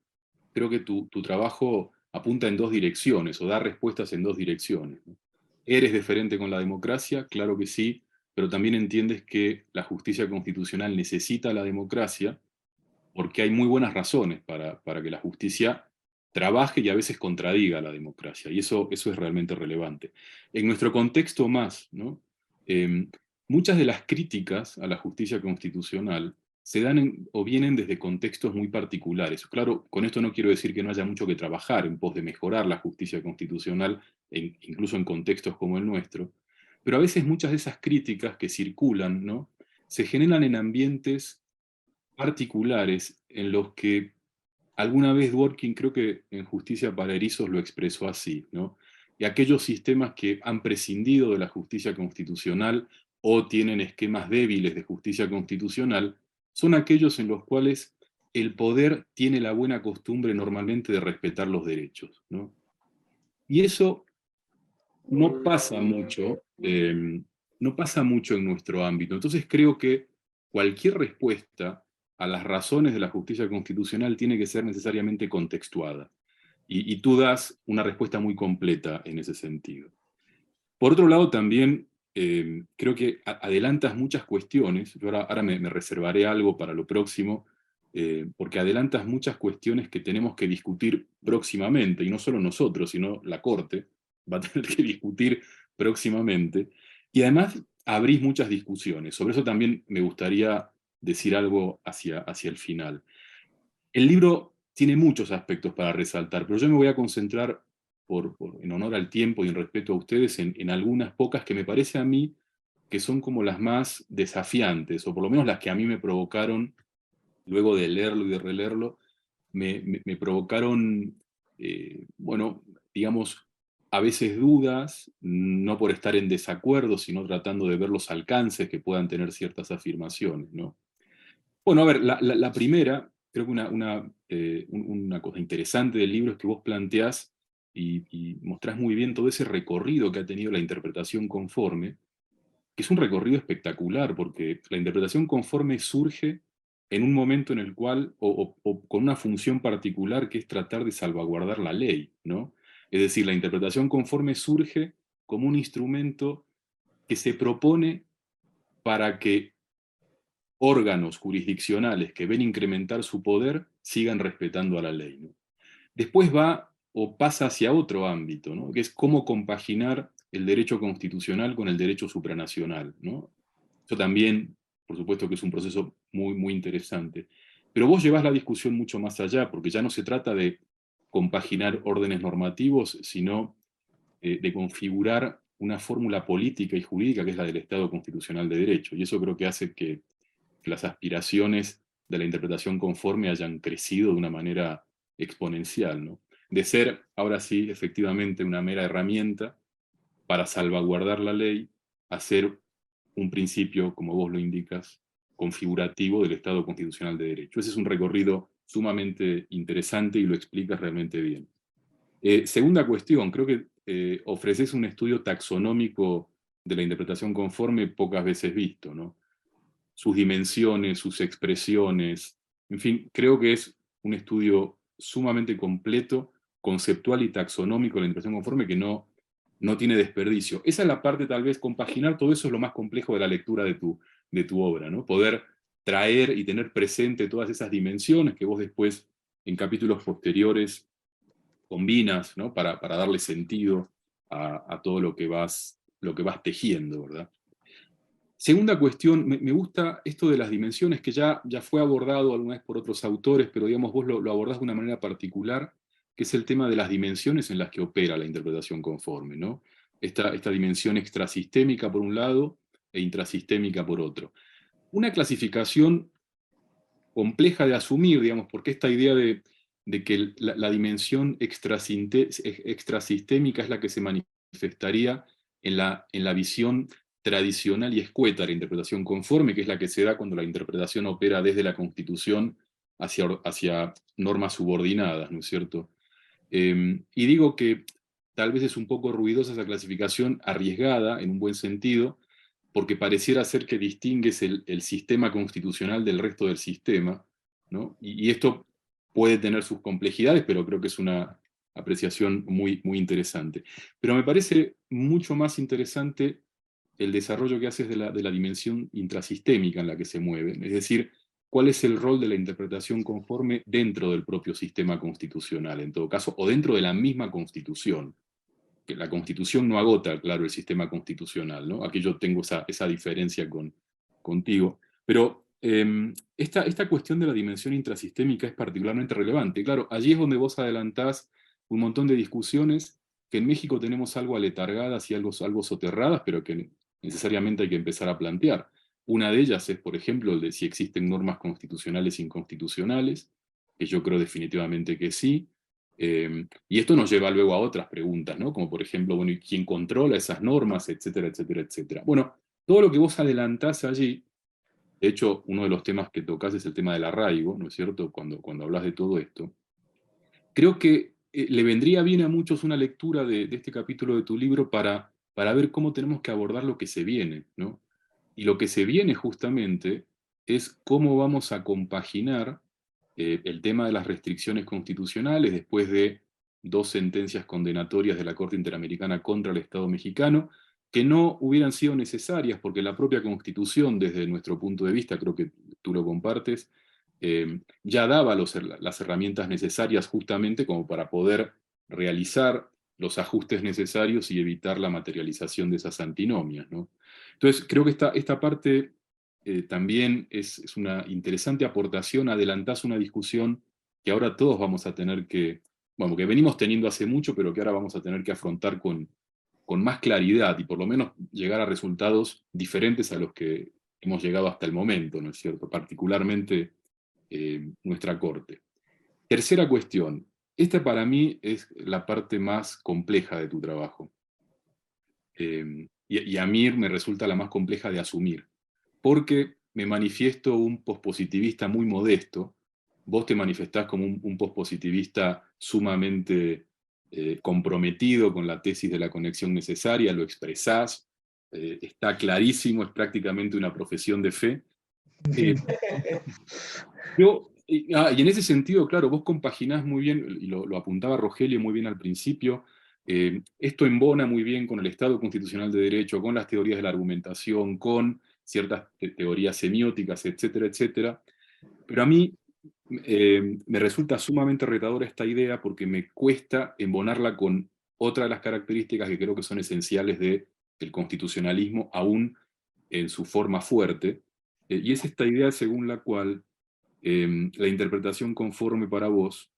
creo que tu trabajo apunta en dos direcciones, o da respuestas en dos direcciones, ¿no? ¿Eres deferente con la democracia? Claro que sí, pero también entiendes que la justicia constitucional necesita la democracia porque hay muy buenas razones para que la justicia trabaje y a veces contradiga a la democracia, y eso es realmente relevante. En nuestro contexto más, ¿no? Muchas de las críticas a la justicia constitucional se dan o vienen desde contextos muy particulares. Claro, con esto no quiero decir que no haya mucho que trabajar en pos de mejorar la justicia constitucional, incluso en contextos como el nuestro, pero a veces muchas de esas críticas que circulan, ¿no?, se generan en ambientes particulares en los que alguna vez Dworkin, creo que en Justicia para Erizos, lo expresó así, ¿no? Y aquellos sistemas que han prescindido de la justicia constitucional o tienen esquemas débiles de justicia constitucional son aquellos en los cuales el poder tiene la buena costumbre normalmente de respetar los derechos, ¿no? Y eso no pasa mucho, no pasa mucho en nuestro ámbito. Entonces creo que cualquier respuesta a las razones de la justicia constitucional tiene que ser necesariamente contextuada. Y tú das una respuesta muy completa en ese sentido. Por otro lado, también creo que adelantas muchas cuestiones. Yo ahora me reservaré algo para lo próximo, porque adelantas muchas cuestiones que tenemos que discutir próximamente, y no solo nosotros, sino la Corte va a tener que discutir próximamente. Y además abrís muchas discusiones. Sobre eso también me gustaría decir algo hacia el final. El libro tiene muchos aspectos para resaltar, pero yo me voy a concentrar, en honor al tiempo y en respeto a ustedes, en algunas pocas que me parece a mí que son como las más desafiantes, o por lo menos las que a mí me provocaron, luego de leerlo y de releerlo, me provocaron, bueno, digamos, a veces dudas, no por estar en desacuerdo, sino tratando de ver los alcances que puedan tener ciertas afirmaciones, ¿no? Bueno, a ver, la primera, creo que una cosa interesante del libro es que vos planteás y mostrás muy bien todo ese recorrido que ha tenido la interpretación conforme, que es un recorrido espectacular, porque la interpretación conforme surge en un momento en el cual, o con una función particular, que es tratar de salvaguardar la ley, ¿no? Es decir, la interpretación conforme surge como un instrumento que se propone para que órganos jurisdiccionales que ven incrementar su poder sigan respetando a la ley, ¿no? Después va o pasa hacia otro ámbito, ¿no?, que es cómo compaginar el derecho constitucional con el derecho supranacional, ¿no? Eso también, por supuesto que es un proceso muy, muy interesante. Pero vos llevás la discusión mucho más allá, porque ya no se trata de compaginar órdenes normativos, sino de configurar una fórmula política y jurídica que es la del Estado constitucional de derecho. Y eso creo que hace que las aspiraciones de la interpretación conforme hayan crecido de una manera exponencial, ¿no? De ser, ahora sí, efectivamente, una mera herramienta para salvaguardar la ley, a ser un principio, como vos lo indicas, configurativo del Estado constitucional de derecho. Ese es un recorrido sumamente interesante y lo explicas realmente bien. Segunda cuestión, creo que ofreces un estudio taxonómico de la interpretación conforme pocas veces visto, ¿no? Sus dimensiones, sus expresiones, en fin, creo que es un estudio sumamente completo, conceptual y taxonómico de la interpretación conforme que no tiene desperdicio. Esa es la parte, tal vez, compaginar todo eso es lo más complejo de la lectura de tu obra, ¿no? Poder traer y tener presente todas esas dimensiones que vos después, en capítulos posteriores, combinas, ¿no?, para darle sentido a todo lo que vas tejiendo, ¿verdad? Segunda cuestión, me gusta esto de las dimensiones, que ya fue abordado alguna vez por otros autores, pero digamos vos lo abordás de una manera particular, que es el tema de las dimensiones en las que opera la interpretación conforme, ¿no? esta dimensión extrasistémica por un lado e intrasistémica por otro. Una clasificación compleja de asumir, digamos, porque esta idea de que la dimensión extrasistémica es la que se manifestaría en la visión tradicional y escueta de la interpretación conforme, que es la que se da cuando la interpretación opera desde la Constitución hacia normas subordinadas, ¿no es cierto? Y digo que tal vez es un poco ruidosa esa clasificación, arriesgada en un buen sentido, porque pareciera ser que distingues el sistema constitucional del resto del sistema, ¿no? Y esto puede tener sus complejidades, pero creo que es una apreciación muy, muy interesante. Pero me parece mucho más interesante el desarrollo que haces de la dimensión intrasistémica en la que se mueven, es decir, cuál es el rol de la interpretación conforme dentro del propio sistema constitucional, en todo caso, o dentro de la misma Constitución. Que la Constitución no agota, claro, el sistema constitucional, ¿no? Aquí yo tengo esa diferencia contigo. Pero esta cuestión de la dimensión intrasistémica es particularmente relevante. Claro, allí es donde vos adelantás un montón de discusiones que en México tenemos algo aletargadas y algo soterradas, pero que necesariamente hay que empezar a plantear. Una de ellas es, por ejemplo, el de si existen normas constitucionales e inconstitucionales, que yo creo definitivamente que sí. Y esto nos lleva luego a otras preguntas, ¿no? Como por ejemplo, bueno, ¿quién controla esas normas? Etcétera, etcétera, etcétera. Bueno, todo lo que vos adelantás allí, de hecho, uno de los temas que tocás es el tema del arraigo, ¿no es cierto? Cuando hablas de todo esto. Creo que le vendría bien a muchos una lectura de este capítulo de tu libro para ver cómo tenemos que abordar lo que se viene, ¿no? Y lo que se viene justamente es cómo vamos a compaginar el tema de las restricciones constitucionales después de 2 sentencias condenatorias de la Corte Interamericana contra el Estado mexicano, que no hubieran sido necesarias porque la propia Constitución, desde nuestro punto de vista, creo que tú lo compartes, ya daba las herramientas necesarias justamente como para poder realizar los ajustes necesarios y evitar la materialización de esas antinomias, ¿no? Entonces, creo que esta parte también es una interesante aportación, adelantás una discusión que ahora todos vamos a tener bueno, que venimos teniendo hace mucho, pero que ahora vamos a tener que afrontar con más claridad y por lo menos llegar a resultados diferentes a los que hemos llegado hasta el momento, ¿no es cierto? Particularmente nuestra Corte. Tercera cuestión. Esta para mí es la parte más compleja de tu trabajo. Y a mí me resulta la más compleja de asumir, porque me manifiesto un pospositivista muy modesto. Vos te manifestás como un pospositivista sumamente comprometido con la tesis de la conexión necesaria, lo expresás, está clarísimo, es prácticamente una profesión de fe. Y en ese sentido, claro, vos compaginás muy bien, y lo apuntaba Rogelio muy bien al principio, esto embona muy bien con el Estado constitucional de derecho, con las teorías de la argumentación, con ciertas teorías semióticas, etcétera, etcétera. Pero a mí me resulta sumamente retadora esta idea porque me cuesta embonarla con otra de las características que creo que son esenciales del constitucionalismo, aún en su forma fuerte, y es esta idea según la cual la interpretación conforme para vos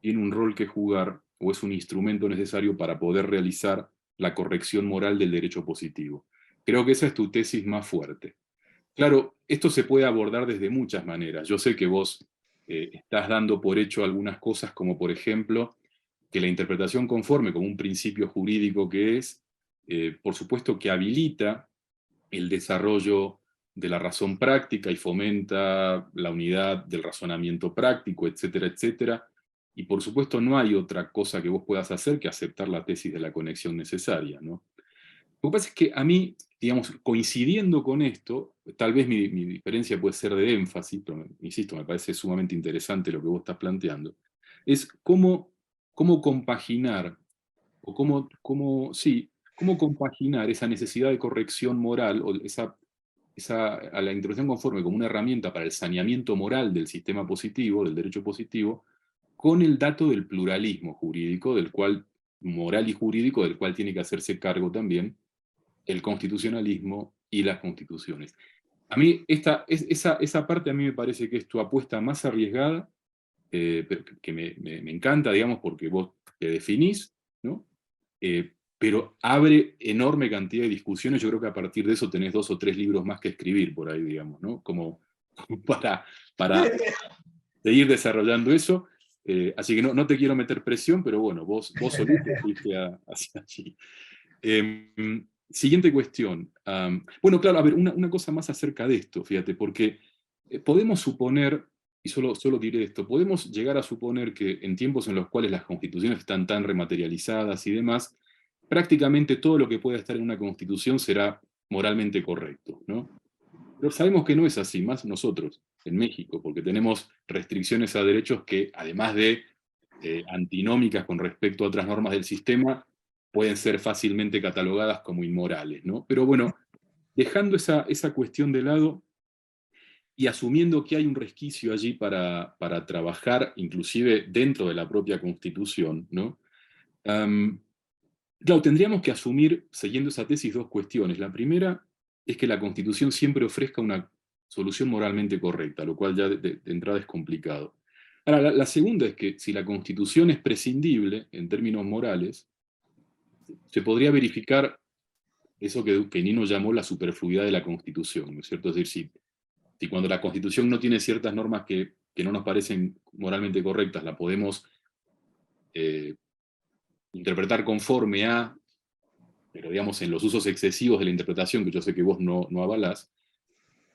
tiene un rol que jugar o es un instrumento necesario para poder realizar la corrección moral del derecho positivo. Creo que esa es tu tesis más fuerte. Claro, esto se puede abordar desde muchas maneras. Yo sé que vos estás dando por hecho algunas cosas, como por ejemplo, que la interpretación conforme, como un principio jurídico que es, por supuesto que habilita el desarrollo de la razón práctica y fomenta la unidad del razonamiento práctico, etcétera, etcétera. Y por supuesto no hay otra cosa que vos puedas hacer que aceptar la tesis de la conexión necesaria, ¿no? Lo que pasa es que a mí, digamos, coincidiendo con esto, tal vez mi diferencia puede ser de énfasis, pero insisto, me parece sumamente interesante lo que vos estás planteando, es cómo compaginar, o cómo compaginar esa necesidad de corrección moral, o a la interpretación conforme como una herramienta para el saneamiento moral del sistema positivo, del derecho positivo, con el dato del pluralismo jurídico, moral y jurídico, del cual tiene que hacerse cargo también el constitucionalismo y las constituciones. A mí, esa parte a mí me parece que es tu apuesta más arriesgada, pero que me encanta, digamos, porque vos te definís, ¿no? pero abre enorme cantidad de discusiones. Yo creo que a partir de eso tenés 2 o 3 libros más que escribir por ahí, digamos, ¿no? Como para seguir desarrollando eso. Así que no te quiero meter presión, pero bueno, vos solito fuiste hacia allí. Siguiente cuestión. Bueno, claro, a ver, una cosa más acerca de esto, fíjate, porque podemos suponer, y solo diré esto, podemos llegar a suponer que en tiempos en los cuales las constituciones están tan rematerializadas y demás, prácticamente todo lo que pueda estar en una constitución será moralmente correcto, ¿no? Pero sabemos que no es así, más nosotros, en México, porque tenemos restricciones a derechos que, además de antinómicas con respecto a otras normas del sistema, pueden ser fácilmente catalogadas como inmorales, ¿no? Pero bueno, dejando esa cuestión de lado y asumiendo que hay un resquicio allí para trabajar, inclusive dentro de la propia Constitución, ¿no? Claro, tendríamos que asumir, siguiendo esa tesis, 2 cuestiones. La primera es que la Constitución siempre ofrezca una solución moralmente correcta, lo cual ya de entrada es complicado. Ahora, la segunda es que si la Constitución es prescindible en términos morales, se podría verificar eso que Nino llamó la superfluidad de la Constitución, ¿no es cierto? Es decir, si cuando la Constitución no tiene ciertas normas que no nos parecen moralmente correctas, la podemos interpretar conforme a, pero digamos en los usos excesivos de la interpretación, que yo sé que vos no avalás,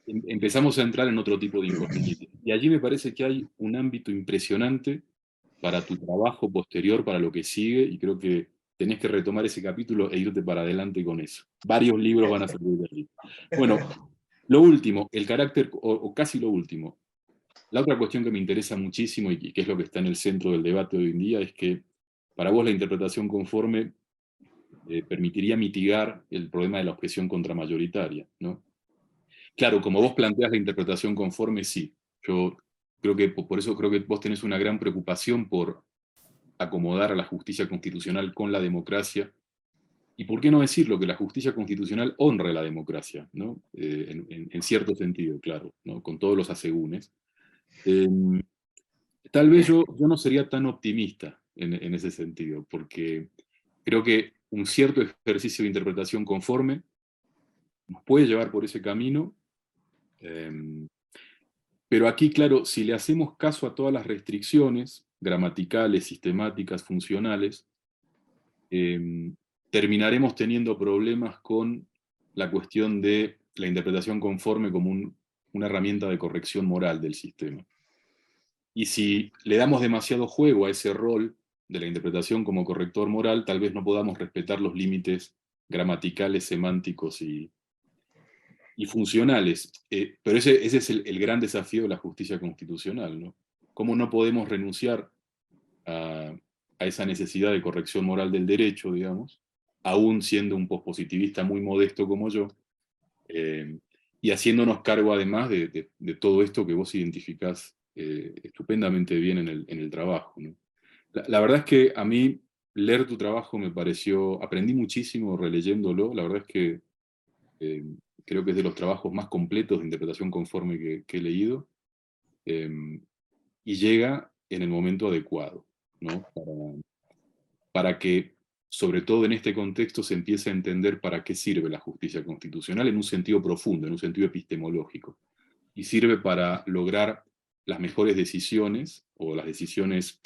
empezamos a entrar en otro tipo de inconvenientes. Y allí me parece que hay un ámbito impresionante para tu trabajo posterior, para lo que sigue, y creo que tenés que retomar ese capítulo e irte para adelante con eso. Varios libros van a salir de allí. Bueno, lo último, el carácter, o casi lo último. La otra cuestión que me interesa muchísimo y que es lo que está en el centro del debate hoy en día es que para vos la interpretación conforme permitiría mitigar el problema de la objeción contramayoritaria, ¿no? Claro, como vos planteas la interpretación conforme, sí. Yo creo que por eso creo que vos tenés una gran preocupación por acomodar a la justicia constitucional con la democracia. Y por qué no decirlo, que la justicia constitucional honre la democracia, ¿no? En cierto sentido, claro, ¿no? Con todos los asegúnes. Tal vez yo no sería tan optimista en ese sentido, porque creo que un cierto ejercicio de interpretación conforme nos puede llevar por ese camino, pero aquí, claro, si le hacemos caso a todas las restricciones gramaticales, sistemáticas, funcionales, terminaremos teniendo problemas con la cuestión de la interpretación conforme como una herramienta de corrección moral del sistema. Y si le damos demasiado juego a ese rol de la interpretación como corrector moral, tal vez no podamos respetar los límites gramaticales, semánticos y funcionales. Pero ese es el gran desafío de la justicia constitucional, ¿no? ¿Cómo no podemos renunciar a esa necesidad de corrección moral del derecho, digamos, aún siendo un pospositivista muy modesto como yo, y haciéndonos cargo además de todo esto que vos identificás estupendamente bien en el trabajo, ¿no? La verdad es que a mí leer tu trabajo me pareció, aprendí muchísimo releyéndolo, la verdad es que creo que es de los trabajos más completos de interpretación conforme que he leído, y llega en el momento adecuado, ¿no? Para que, sobre todo en este contexto, se empiece a entender para qué sirve la justicia constitucional en un sentido profundo, en un sentido epistemológico. Y sirve para lograr las mejores decisiones, o las decisiones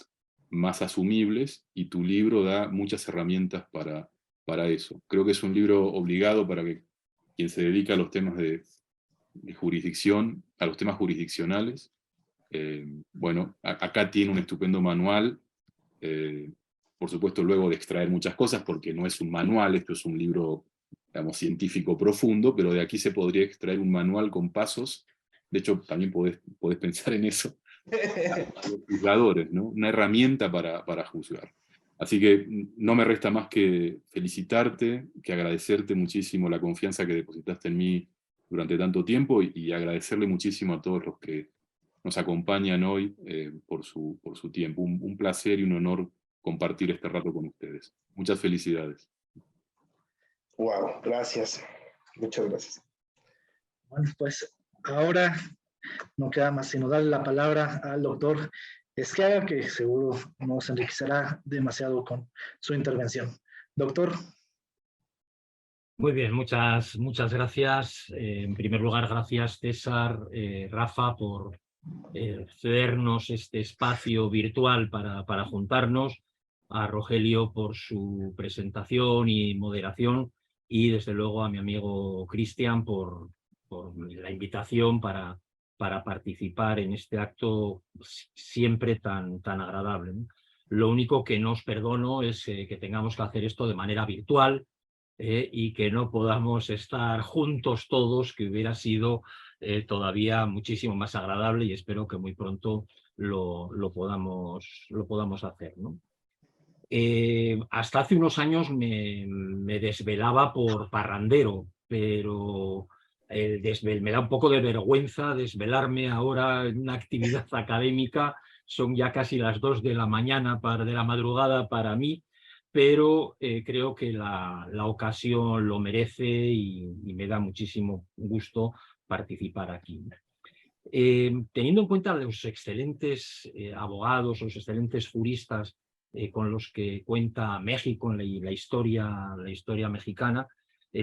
más asumibles, y tu libro da muchas herramientas para eso. Creo que es un libro obligado para que quien se dedica a los temas de jurisdicción, a los temas jurisdiccionales, bueno, acá tiene un estupendo manual, por supuesto luego de extraer muchas cosas, porque no es un manual, esto es un libro, digamos, científico profundo, pero de aquí se podría extraer un manual con pasos. De hecho, también podés pensar en eso, los juzgadores, ¿no? Una herramienta para juzgar. Así que no me resta más que felicitarte, que agradecerte muchísimo la confianza que depositaste en mí durante tanto tiempo, y agradecerle muchísimo a todos los que nos acompañan hoy por su tiempo. Un placer y un honor compartir este rato con ustedes. Muchas felicidades. Wow, gracias. Muchas gracias. Bueno, pues ahora no queda más sino darle la palabra al doctor Ezquerra, que seguro nos enriquecerá demasiado con su intervención. Doctor, Muy bien, muchas gracias. En primer lugar, gracias César, Rafa, por cedernos este espacio virtual para juntarnos, a Rogelio por su presentación y moderación, y desde luego a mi amigo Cristian por la invitación para participar en este acto siempre tan agradable, ¿no? Lo único que no os perdono es que tengamos que hacer esto de manera virtual, y que no podamos estar juntos todos, que hubiera sido todavía muchísimo más agradable, y espero que muy pronto lo podamos hacer, ¿no? Hasta hace unos años me desvelaba por parrandero, pero me da un poco de vergüenza desvelarme ahora en una actividad académica. Son ya casi las 2 de la mañana, de la madrugada para mí, pero creo que la ocasión lo merece, y me da muchísimo gusto participar aquí. Teniendo en cuenta los excelentes abogados, los excelentes juristas con los que cuenta México en la historia mexicana,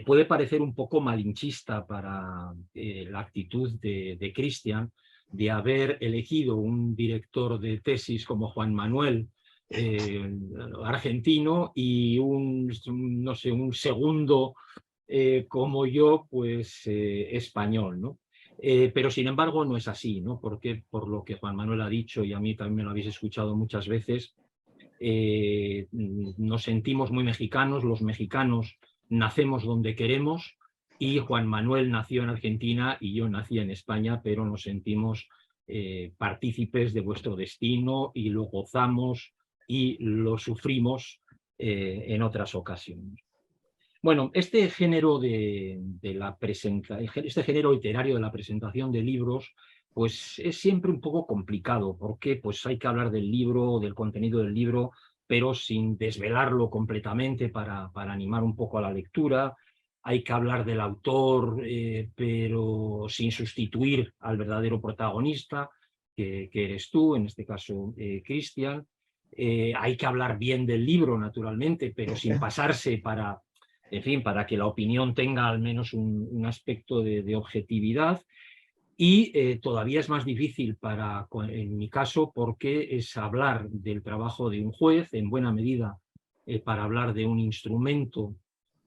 puede parecer un poco malinchista para la actitud de Cristian de haber elegido un director de tesis como Juan Manuel, argentino, y no sé, un segundo como yo, pues español, ¿no? Pero sin embargo no es así, ¿no? Porque por lo que Juan Manuel ha dicho, y a mí también me lo habéis escuchado muchas veces, nos sentimos muy mexicanos. Los mexicanos nacemos donde queremos, y Juan Manuel nació en Argentina y yo nací en España, pero nos sentimos partícipes de vuestro destino, y lo gozamos y lo sufrimos en otras ocasiones. Bueno, este género este género literario de la presentación de libros, pues es siempre un poco complicado, porque pues hay que hablar del libro, del contenido del libro, pero sin desvelarlo completamente para animar un poco a la lectura. Hay que hablar del autor, pero sin sustituir al verdadero protagonista, que eres tú, en este caso Cristian. Hay que hablar bien del libro, naturalmente, pero sin pasarse en fin, para que la opinión tenga al menos un aspecto de objetividad. Y todavía es más difícil en mi caso, porque es hablar del trabajo de un juez, en buena medida para hablar de un instrumento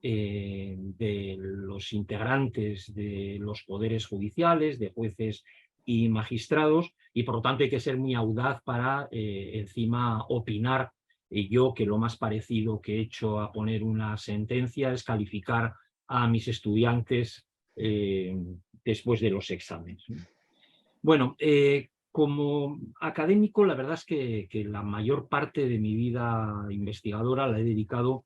de los integrantes de los poderes judiciales, de jueces y magistrados, y por lo tanto hay que ser muy audaz para encima opinar. Y yo, que lo más parecido que he hecho a poner una sentencia es calificar a mis estudiantes después de los exámenes. Bueno, como académico, la verdad es que la mayor parte de mi vida investigadora la he dedicado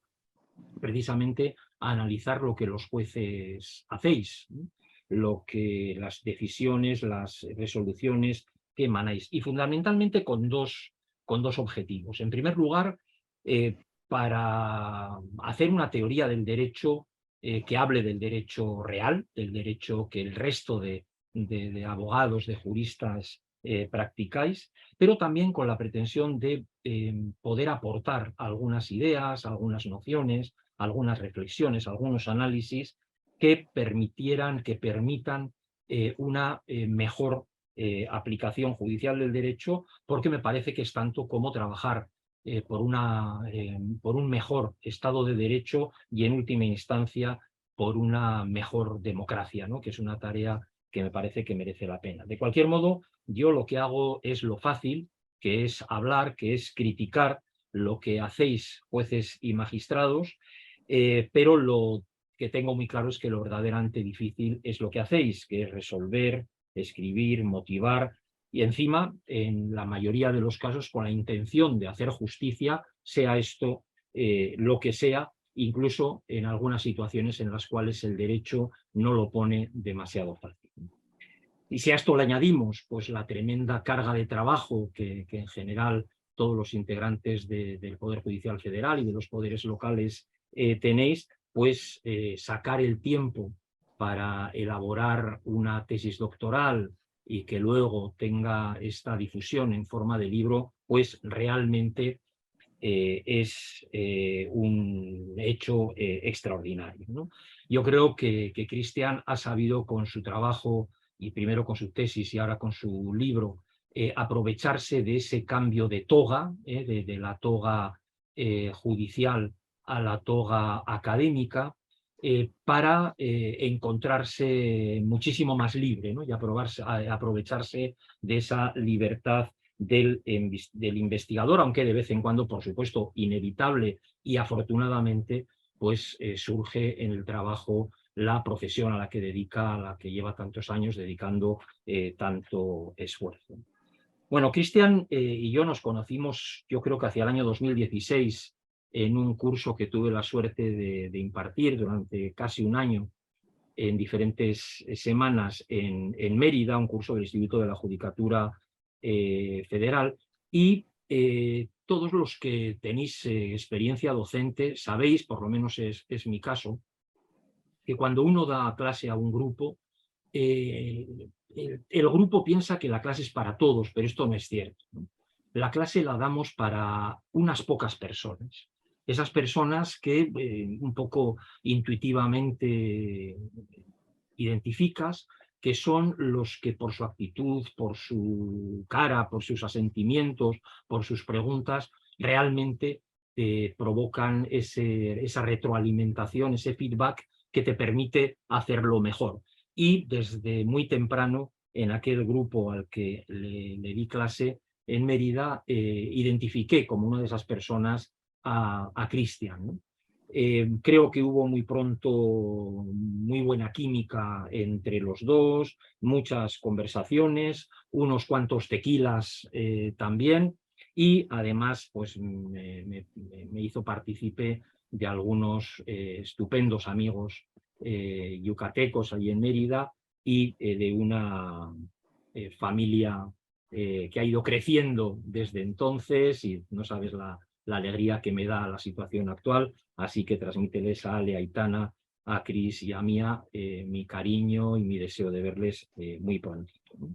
precisamente a analizar lo que los jueces hacéis, las decisiones, las resoluciones que emanáis, y fundamentalmente con dos objetivos. En primer lugar, para hacer una teoría del derecho que hable del derecho real, del derecho que el resto de abogados, de juristas practicáis, pero también con la pretensión de poder aportar algunas ideas, algunas nociones, algunas reflexiones, algunos análisis que permitan una mejor aplicación judicial del derecho, porque me parece que es tanto como trabajar por un mejor Estado de Derecho, y en última instancia por una mejor democracia, ¿no? Que es una tarea que me parece que merece la pena. De cualquier modo, yo lo que hago es lo fácil, que es hablar, que es criticar lo que hacéis jueces y magistrados, pero lo que tengo muy claro es que lo verdaderamente difícil es lo que hacéis, que es resolver, escribir, motivar, y encima, en la mayoría de los casos, con la intención de hacer justicia, sea esto lo que sea, incluso en algunas situaciones en las cuales el derecho no lo pone demasiado fácil. Y si a esto le añadimos pues la tremenda carga de trabajo que en general todos los integrantes del Poder Judicial Federal y de los poderes locales tenéis, pues sacar el tiempo para elaborar una tesis doctoral y que luego tenga esta difusión en forma de libro, pues realmente es un hecho extraordinario, ¿no? Yo creo que Cristian ha sabido con su trabajo, y primero con su tesis y ahora con su libro, aprovecharse de ese cambio de toga, de la toga judicial a la toga académica, para encontrarse muchísimo más libre, ¿no? Y aprovecharse de esa libertad del investigador, aunque de vez en cuando, por supuesto, inevitable y afortunadamente, pues surge en el trabajo la profesión a la que lleva tantos años dedicando tanto esfuerzo. Bueno, Cristian y yo nos conocimos, yo creo que hacia el año 2016, en un curso que tuve la suerte de impartir durante casi un año en diferentes semanas en Mérida, un curso del Instituto de la Judicatura Federal, y todos los que tenéis experiencia docente sabéis, por lo menos es mi caso, que cuando uno da clase a un grupo, el grupo piensa que la clase es para todos, pero esto no es cierto, ¿no? La clase la damos para unas pocas personas. Esas personas que un poco intuitivamente identificas, que son los que por su actitud, por su cara, por sus asentimientos, por sus preguntas, realmente te provocan esa retroalimentación, ese feedback que te permite hacerlo mejor. Y desde muy temprano, en aquel grupo al que le di clase en Mérida, identifiqué como una de esas personas a Cristian, ¿no? Creo que hubo muy pronto muy buena química entre los dos, muchas conversaciones, unos cuantos tequilas también, y además pues, me hizo partícipe de algunos estupendos amigos yucatecos allí en Mérida y de una familia que ha ido creciendo desde entonces, y no sabes la alegría que me da la situación actual. Así que transmíteles a Ale, a Aitana, a Cris y a Mía mi cariño y mi deseo de verles muy prontito, ¿no?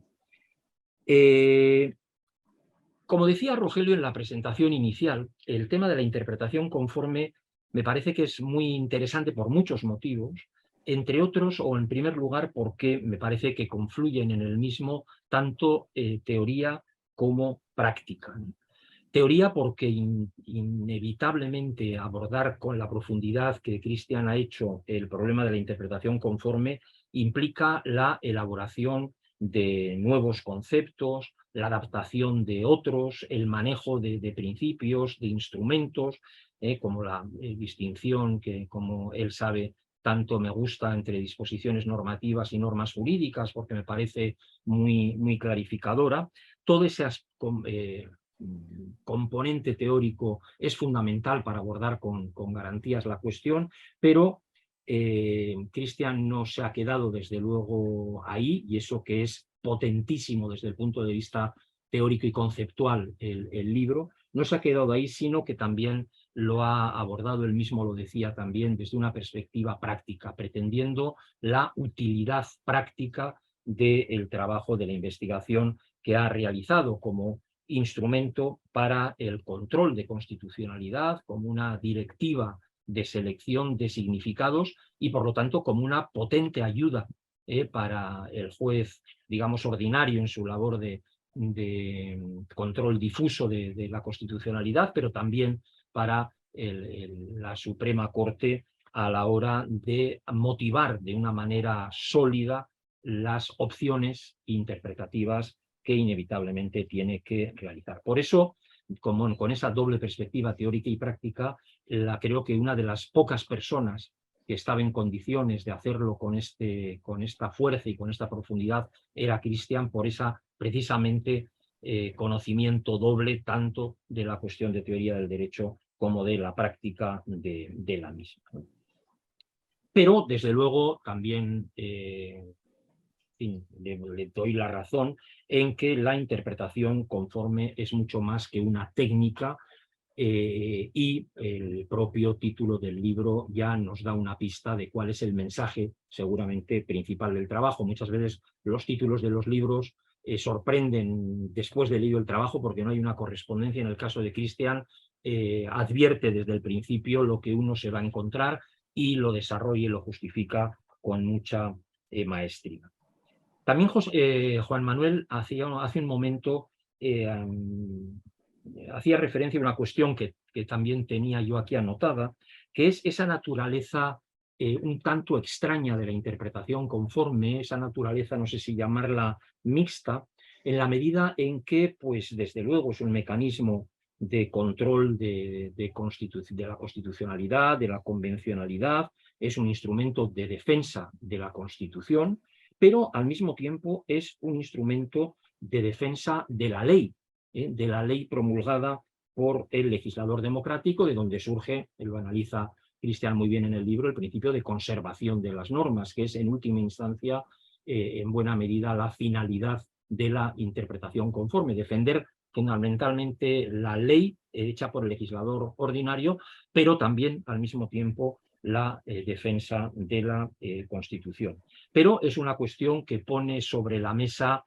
Como decía Rogelio en la presentación inicial, el tema de la interpretación conforme me parece que es muy interesante por muchos motivos, entre otros, o en primer lugar, porque me parece que confluyen en el mismo tanto teoría como práctica, ¿no? Teoría porque inevitablemente abordar con la profundidad que Cristian ha hecho el problema de la interpretación conforme implica la elaboración de nuevos conceptos, la adaptación de otros, el manejo de principios, de instrumentos, como la distinción que, como él sabe, tanto me gusta entre disposiciones normativas y normas jurídicas, porque me parece muy clarificadora. Todo ese componente teórico es fundamental para abordar con garantías la cuestión, pero Cristian no se ha quedado desde luego ahí, y eso que es potentísimo desde el punto de vista teórico y conceptual el libro, no se ha quedado ahí, sino que también lo ha abordado, él mismo lo decía también, desde una perspectiva práctica, pretendiendo la utilidad práctica del trabajo de la investigación que ha realizado como instrumento para el control de constitucionalidad, como una directiva de selección de significados y, por lo tanto, como una potente ayuda para el juez, digamos, ordinario en su labor de control difuso de la constitucionalidad, pero también para la Suprema Corte a la hora de motivar de una manera sólida las opciones interpretativas que inevitablemente tiene que realizar. Por eso, con esa doble perspectiva teórica y práctica, creo que una de las pocas personas que estaba en condiciones de hacerlo con esta fuerza y con esta profundidad era Cristian, por esa precisamente conocimiento doble tanto de la cuestión de teoría del derecho como de la práctica de la misma. Pero, desde luego, también le doy la razón en que la interpretación conforme es mucho más que una técnica, y el propio título del libro ya nos da una pista de cuál es el mensaje seguramente principal del trabajo. Muchas veces los títulos de los libros sorprenden después de leído el trabajo porque no hay una correspondencia. En el caso de Cristian, advierte desde el principio lo que uno se va a encontrar y lo desarrolla y lo justifica con mucha maestría. También Juan Manuel hace un momento hacía referencia a una cuestión que también tenía yo aquí anotada, que es esa naturaleza un tanto extraña de la interpretación conforme, esa naturaleza, no sé si llamarla mixta, en la medida en que, pues desde luego, es un mecanismo de control de la constitucionalidad, de la convencionalidad, es un instrumento de defensa de la Constitución, pero al mismo tiempo es un instrumento de defensa de la ley promulgada por el legislador democrático, de donde surge, él lo analiza Cristian muy bien en el libro, el principio de conservación de las normas, que es en última instancia, en buena medida, la finalidad de la interpretación conforme, defender fundamentalmente la ley hecha por el legislador ordinario, pero también al mismo tiempo la defensa de la Constitución. Pero es una cuestión que pone sobre la mesa,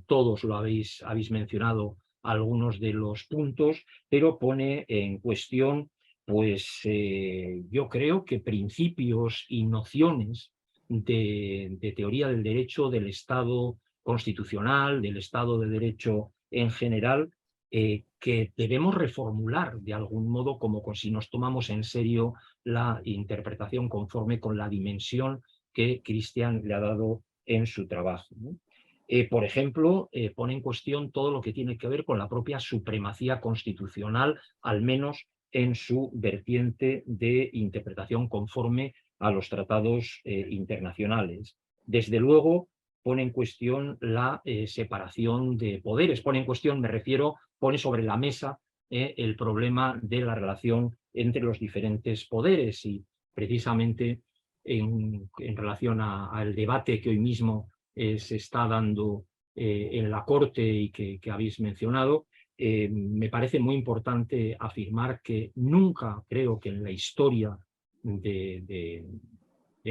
todos lo habéis mencionado algunos de los puntos, pero pone en cuestión, pues yo creo que principios y nociones de teoría del derecho, del Estado constitucional, del Estado de Derecho en general, que debemos reformular de algún modo, como si nos tomamos en serio la interpretación conforme con la dimensión que Cristian le ha dado en su trabajo, ¿no? Por ejemplo, pone en cuestión todo lo que tiene que ver con la propia supremacía constitucional, al menos en su vertiente de interpretación conforme a los tratados internacionales. Desde luego, pone en cuestión la separación de poderes, pone sobre la mesa el problema de la relación entre los diferentes poderes y precisamente en relación al debate que hoy mismo se está dando en la Corte y que habéis mencionado, me parece muy importante afirmar que nunca creo que en la historia de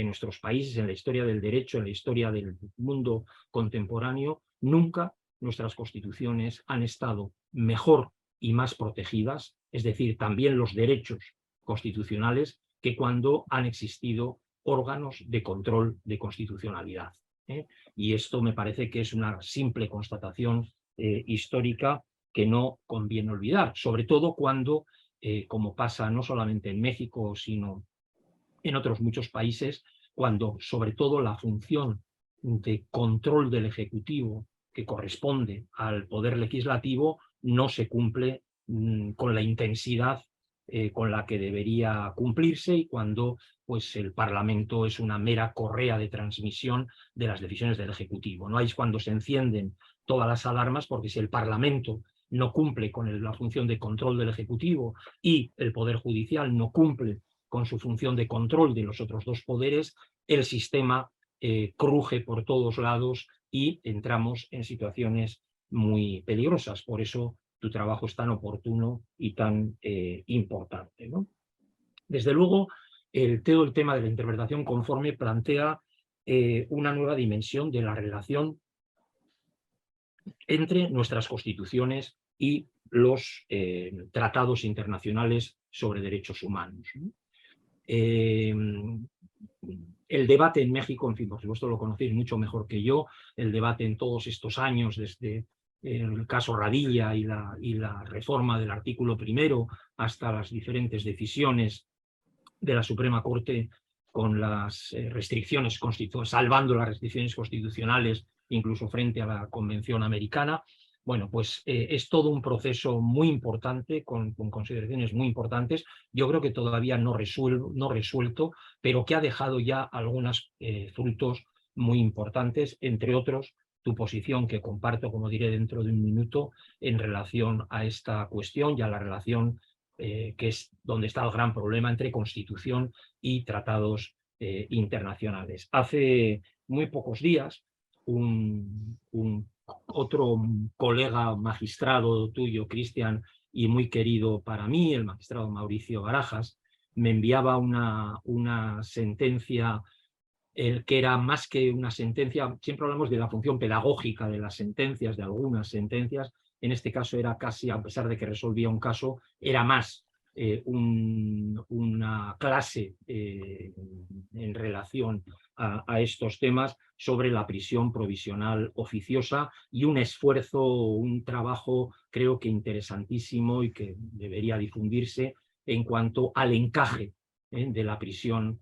nuestros países, en la historia del derecho, en la historia del mundo contemporáneo, nunca nuestras constituciones han estado mejor y más protegidas, es decir, también los derechos constitucionales, que cuando han existido órganos de control de constitucionalidad. Y esto me parece que es una simple constatación histórica que no conviene olvidar, sobre todo cuando, como pasa no solamente en México, sino en otros muchos países, cuando sobre todo la función de control del Ejecutivo que corresponde al Poder Legislativo no se cumple con la intensidad con la que debería cumplirse, y cuando pues, el Parlamento es una mera correa de transmisión de las decisiones del Ejecutivo. ¿No? Ahí es cuando se encienden todas las alarmas, porque si el Parlamento no cumple con la función de control del Ejecutivo y el Poder Judicial no cumple con su función de control de los otros dos poderes, el sistema cruje por todos lados y entramos en situaciones muy peligrosas. Por eso tu trabajo es tan oportuno y tan importante, ¿no? Desde luego, todo el tema de la interpretación conforme plantea una nueva dimensión de la relación entre nuestras constituciones y los tratados internacionales sobre derechos humanos, ¿no? El debate en México, en fin, por supuesto lo conocéis mucho mejor que yo, el debate en todos estos años, desde el caso Radilla y la reforma del artículo 1 hasta las diferentes decisiones de la Suprema Corte con las restricciones constitucionales, salvando las restricciones constitucionales incluso frente a la Convención Americana. Bueno, pues es todo un proceso muy importante, con consideraciones muy importantes. Yo creo que todavía no resuelto, pero que ha dejado ya algunos frutos muy importantes, entre otros tu posición, que comparto, como diré dentro de un minuto, en relación a esta cuestión y a la relación que es donde está el gran problema entre Constitución y tratados internacionales. Hace muy pocos días, otro colega magistrado tuyo, Cristian, y muy querido para mí, el magistrado Mauricio Barajas, me enviaba una sentencia, que era más que una sentencia. Siempre hablamos de la función pedagógica de las sentencias, de algunas sentencias, en este caso era casi, a pesar de que resolvía un caso, era más una clase en relación a estos temas sobre la prisión provisional oficiosa, y un esfuerzo, un trabajo creo que interesantísimo y que debería difundirse en cuanto al encaje de la prisión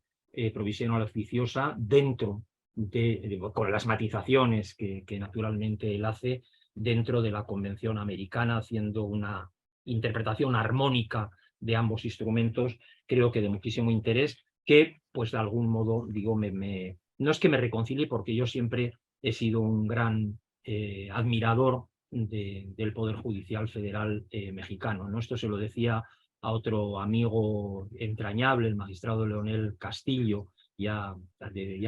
provisional oficiosa dentro con las matizaciones que naturalmente él hace dentro de la Convención Americana, haciendo una interpretación armónica de ambos instrumentos, creo que de muchísimo interés, que pues de algún modo, digo, no es que me reconcilie, porque yo siempre he sido un gran admirador del Poder Judicial Federal mexicano, ¿no? Esto se lo decía a otro amigo entrañable, el magistrado Leonel Castillo, ya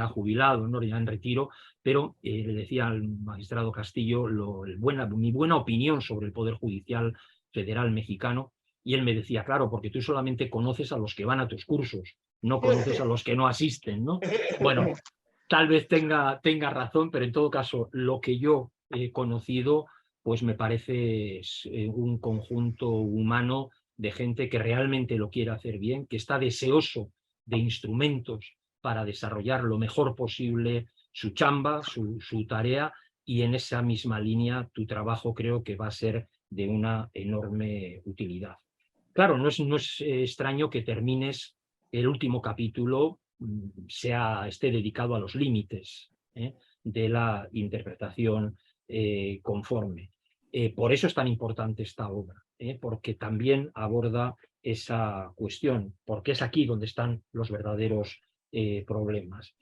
jubilado, ¿no? Ya en retiro, pero le decía al magistrado Castillo mi buena opinión sobre el Poder Judicial Federal mexicano, y él me decía, claro, porque tú solamente conoces a los que van a tus cursos, no conoces a los que no asisten, ¿no? Bueno, tal vez tenga razón, pero en todo caso, lo que yo he conocido, pues me parece un conjunto humano de gente que realmente lo quiere hacer bien, que está deseoso de instrumentos para desarrollar lo mejor posible su chamba, su tarea, y en esa misma línea tu trabajo creo que va a ser de una enorme utilidad. Claro, no es extraño que termines el último capítulo esté dedicado a los límites de la interpretación conforme. Por eso es tan importante esta obra, porque también aborda esa cuestión, porque es aquí donde están los verdaderos problemas.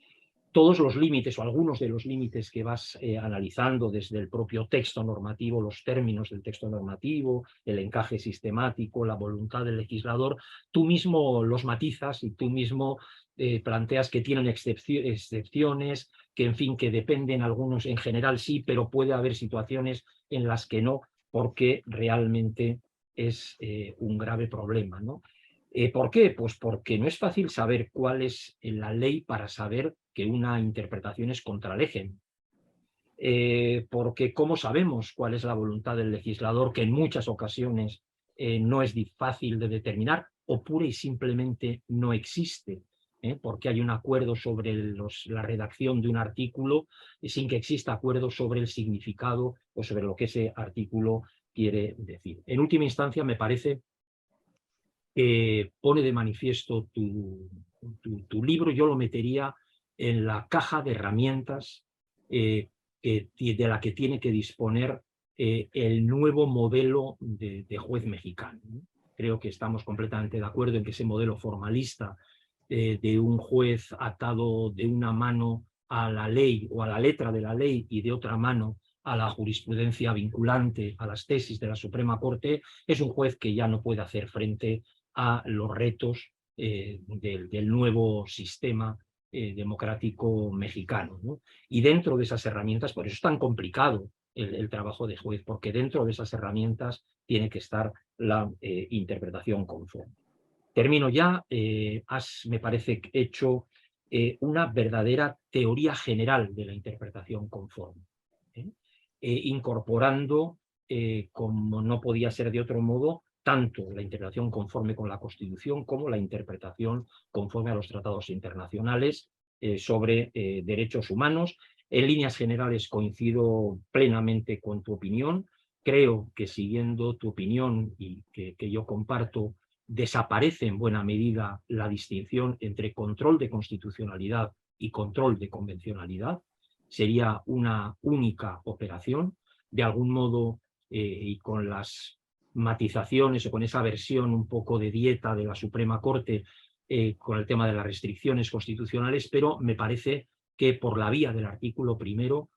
Todos los límites o algunos de los límites que vas analizando desde el propio texto normativo, los términos del texto normativo, el encaje sistemático, la voluntad del legislador, tú mismo los matizas y tú mismo planteas que tienen excepciones, que en fin, que dependen algunos, en general sí, pero puede haber situaciones en las que no, porque realmente es un grave problema, ¿no? ¿Por qué? Pues porque no es fácil saber cuál es la ley para saber que una interpretación es contra legem. Porque ¿cómo sabemos cuál es la voluntad del legislador, que en muchas ocasiones no es fácil de determinar, o pura y simplemente no existe? Porque hay un acuerdo sobre la redacción de un artículo sin que exista acuerdo sobre el significado o sobre lo que ese artículo quiere decir. En última instancia, me parece que pone de manifiesto tu libro. Yo lo metería en la caja de herramientas de la que tiene que disponer el nuevo modelo de juez mexicano, ¿no? Creo que estamos completamente de acuerdo en que ese modelo formalista de un juez atado de una mano a la ley o a la letra de la ley y de otra mano a la jurisprudencia vinculante, a las tesis de la Suprema Corte, es un juez que ya no puede hacer frente a los retos del nuevo sistema democrático mexicano, ¿no? Y dentro de esas herramientas, por eso es tan complicado el trabajo de juez, porque dentro de esas herramientas tiene que estar la interpretación conforme. Termino ya. Me parece hecho una verdadera teoría general de la interpretación conforme, incorporando, como no podía ser de otro modo, tanto la interpretación conforme con la Constitución como la interpretación conforme a los tratados internacionales sobre derechos humanos. En líneas generales coincido plenamente con tu opinión. Creo que, siguiendo tu opinión y que yo comparto, desaparece en buena medida la distinción entre control de constitucionalidad y control de convencionalidad. Sería una única operación, de algún modo, y con las matizaciones o con esa versión un poco de dieta de la Suprema Corte con el tema de las restricciones constitucionales, pero me parece que por la vía del artículo primero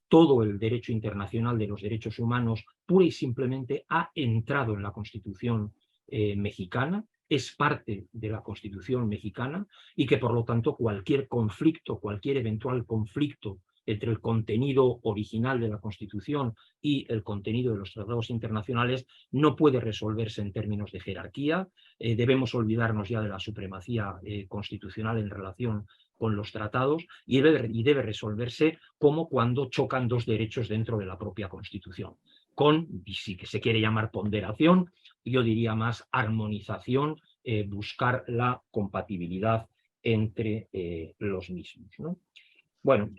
todo el derecho internacional de los derechos humanos pura y simplemente ha entrado en la Constitución mexicana, es parte de la Constitución mexicana, y que por lo tanto cualquier conflicto, cualquier eventual conflicto entre el contenido original de la Constitución y el contenido de los tratados internacionales no puede resolverse en términos de jerarquía. Debemos olvidarnos ya de la supremacía constitucional en relación con los tratados, y debe resolverse como cuando chocan dos derechos dentro de la propia Constitución. con, si se quiere llamar ponderación, yo diría más armonización, buscar la compatibilidad entre los mismos, ¿no? Bueno,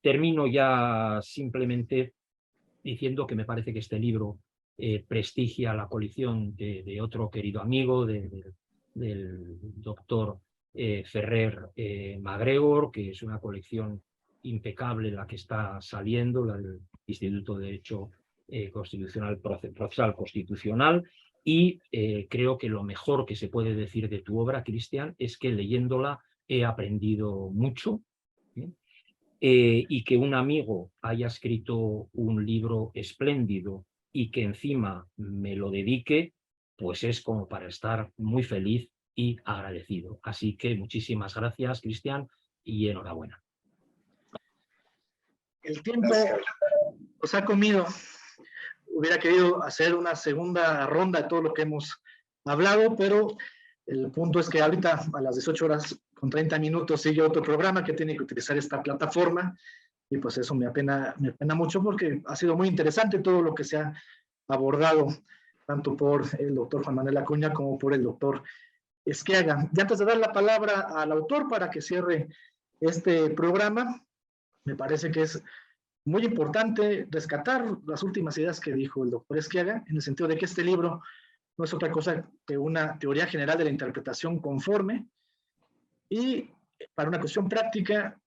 termino ya simplemente diciendo que me parece que este libro prestigia la colección de otro querido amigo, del doctor Ferrer MacGregor, que es una colección impecable la que está saliendo, la del Instituto de Derecho Constitucional, Procesal Constitucional, y creo que lo mejor que se puede decir de tu obra, Cristian, es que leyéndola he aprendido mucho, y que un amigo haya escrito un libro espléndido y que encima me lo dedique, pues es como para estar muy feliz y agradecido. Así que muchísimas gracias, Cristian, y enhorabuena. El tiempo nos ha comido. Hubiera querido hacer una segunda ronda de todo lo que hemos hablado, pero el punto es que ahorita a las 18:30 sigue otro programa que tiene que utilizar esta plataforma, y pues eso me apena mucho, porque ha sido muy interesante todo lo que se ha abordado, tanto por el doctor Juan Manuel Acuña como por el doctor Esquiaga. Y antes de dar la palabra al autor para que cierre este programa, me parece que es muy importante rescatar las últimas ideas que dijo el doctor Esquiaga, en el sentido de que este libro no es otra cosa que una teoría general de la interpretación conforme, y para una cuestión práctica,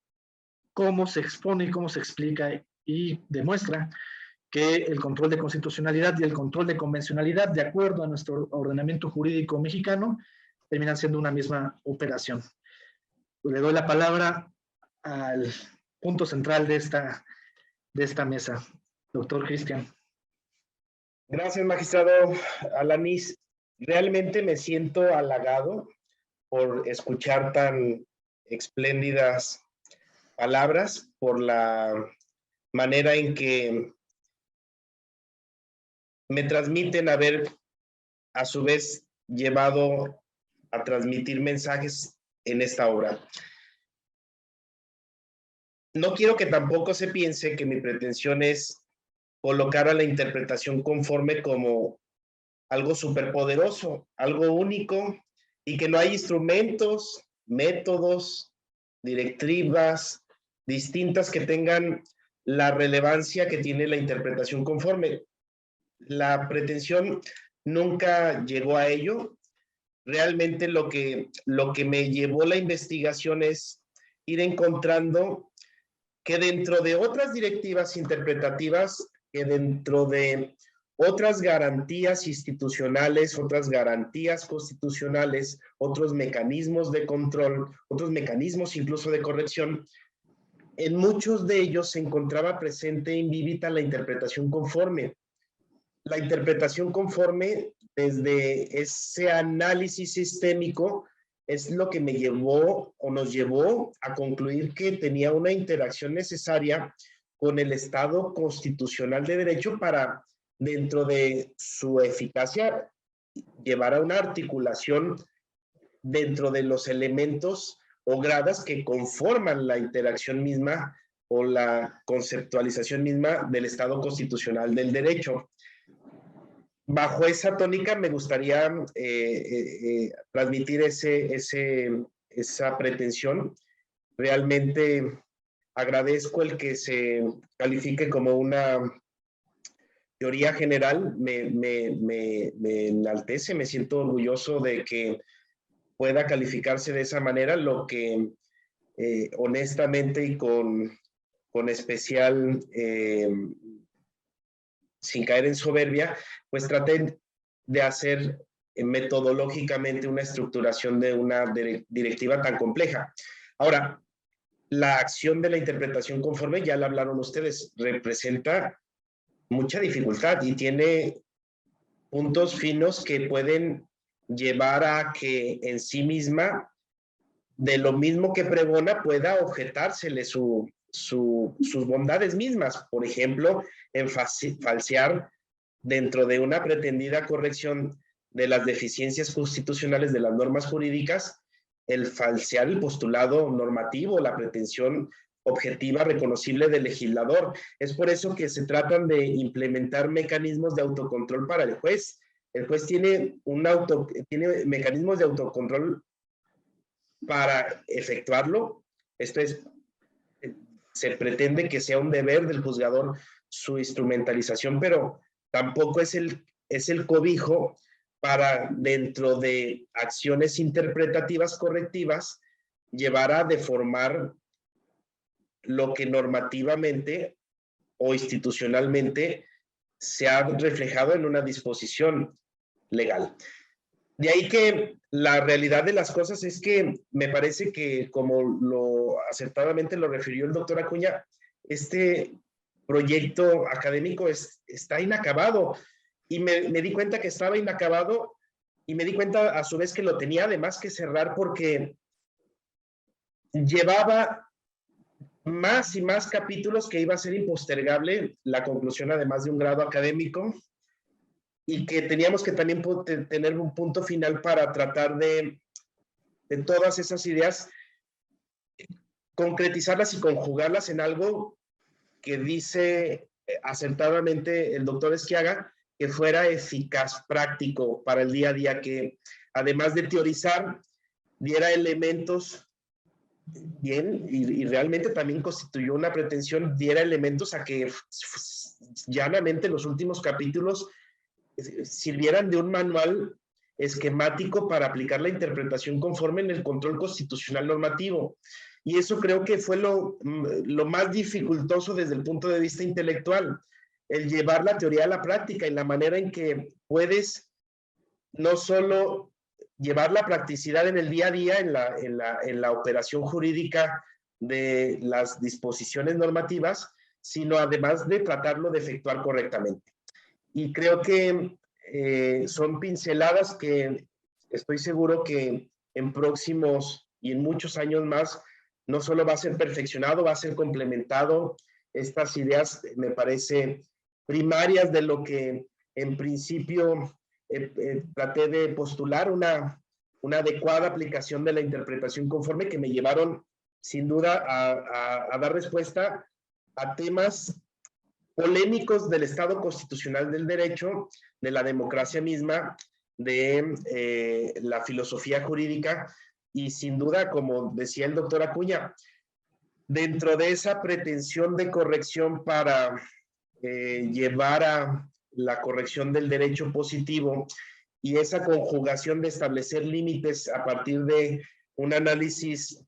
cómo se expone y cómo se explica y demuestra que el control de constitucionalidad y el control de convencionalidad, de acuerdo a nuestro ordenamiento jurídico mexicano, terminan siendo una misma operación. Le doy la palabra al punto central de esta mesa, doctor Cristian. Gracias, magistrado Alanis. Realmente me siento halagado por escuchar tan espléndidas palabras, por la manera en que me transmiten haber a su vez llevado a transmitir mensajes en esta obra. No quiero que tampoco se piense que mi pretensión es colocar a la interpretación conforme como algo superpoderoso, algo único, y que no hay instrumentos, métodos, directivas distintas que tengan la relevancia que tiene la interpretación conforme. La pretensión nunca llegó a ello. Realmente lo que me llevó la investigación es ir encontrando que dentro de otras directivas interpretativas, que dentro de otras garantías institucionales, otras garantías constitucionales, otros mecanismos de control, otros mecanismos incluso de corrección, en muchos de ellos se encontraba presente in vivita la interpretación conforme. La interpretación conforme, desde ese análisis sistémico, es lo que me llevó o nos llevó a concluir que tenía una interacción necesaria con el Estado constitucional de derecho para, dentro de su eficacia, llevar a una articulación dentro de los elementos o gradas que conforman la interacción misma o la conceptualización misma del Estado constitucional del derecho. Bajo esa tónica me gustaría transmitir esa pretensión. Realmente agradezco el que se califique como una teoría general, me enaltece, me siento orgulloso de que pueda calificarse de esa manera, lo que honestamente y con especial, sin caer en soberbia, pues traté de hacer metodológicamente una estructuración de una directiva tan compleja. Ahora, la acción de la interpretación conforme, ya la hablaron ustedes, representa mucha dificultad y tiene puntos finos que pueden llevar a que en sí misma, de lo mismo que pregona, pueda objetársele sus bondades mismas. Por ejemplo, en falsear dentro de una pretendida corrección de las deficiencias constitucionales de las normas jurídicas, el falsear el postulado normativo, la pretensión objetiva, reconocible del legislador. Es por eso que se tratan de implementar mecanismos de autocontrol para el juez. El juez tiene mecanismos de autocontrol para efectuarlo. Esto es, se pretende que sea un deber del juzgador su instrumentalización, pero tampoco es el cobijo para, dentro de acciones interpretativas correctivas, llevar a deformar lo que normativamente o institucionalmente se ha reflejado en una disposición legal. De ahí que la realidad de las cosas es que me parece que, como acertadamente lo refirió el doctor Acuña, este proyecto académico está inacabado. Y me di cuenta que estaba inacabado y me di cuenta a su vez que lo tenía además que cerrar porque llevaba más y más capítulos que iba a ser impostergable la conclusión, además de un grado académico, y que teníamos que también tener un punto final para tratar de todas esas ideas, concretizarlas y conjugarlas en algo que dice acertadamente el doctor Esquiaga, que fuera eficaz, práctico para el día a día, que además de teorizar, diera elementos bien, y realmente también constituyó una pretensión, diera elementos a que llanamente los últimos capítulos sirvieran de un manual esquemático para aplicar la interpretación conforme en el control constitucional normativo. Y eso creo que fue lo más dificultoso desde el punto de vista intelectual, el llevar la teoría a la práctica y la manera en que puedes no solo llevar la practicidad en el día a día, en la operación jurídica de las disposiciones normativas, sino además de tratarlo de efectuar correctamente. Y creo que son pinceladas que estoy seguro que en próximos y en muchos años más no solo va a ser perfeccionado, va a ser complementado. Estas ideas me parece primarias de lo que en principio traté de postular, una adecuada aplicación de la interpretación conforme, que me llevaron sin duda a dar respuesta a temas polémicos del Estado constitucional del derecho, de la democracia misma, de la filosofía jurídica, y sin duda, como decía el doctor Acuña, dentro de esa pretensión de corrección para llevar a la corrección del derecho positivo y esa conjugación de establecer límites a partir de un análisis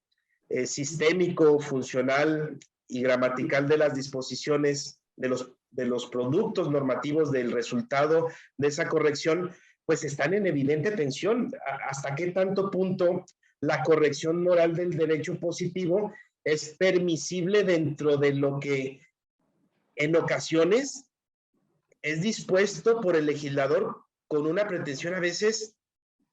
sistémico, funcional y gramatical de las disposiciones de los productos normativos del resultado de esa corrección, pues están en evidente tensión. ¿Hasta qué tanto punto la corrección moral del derecho positivo es permisible dentro de lo que en ocasiones es dispuesto por el legislador con una pretensión a veces,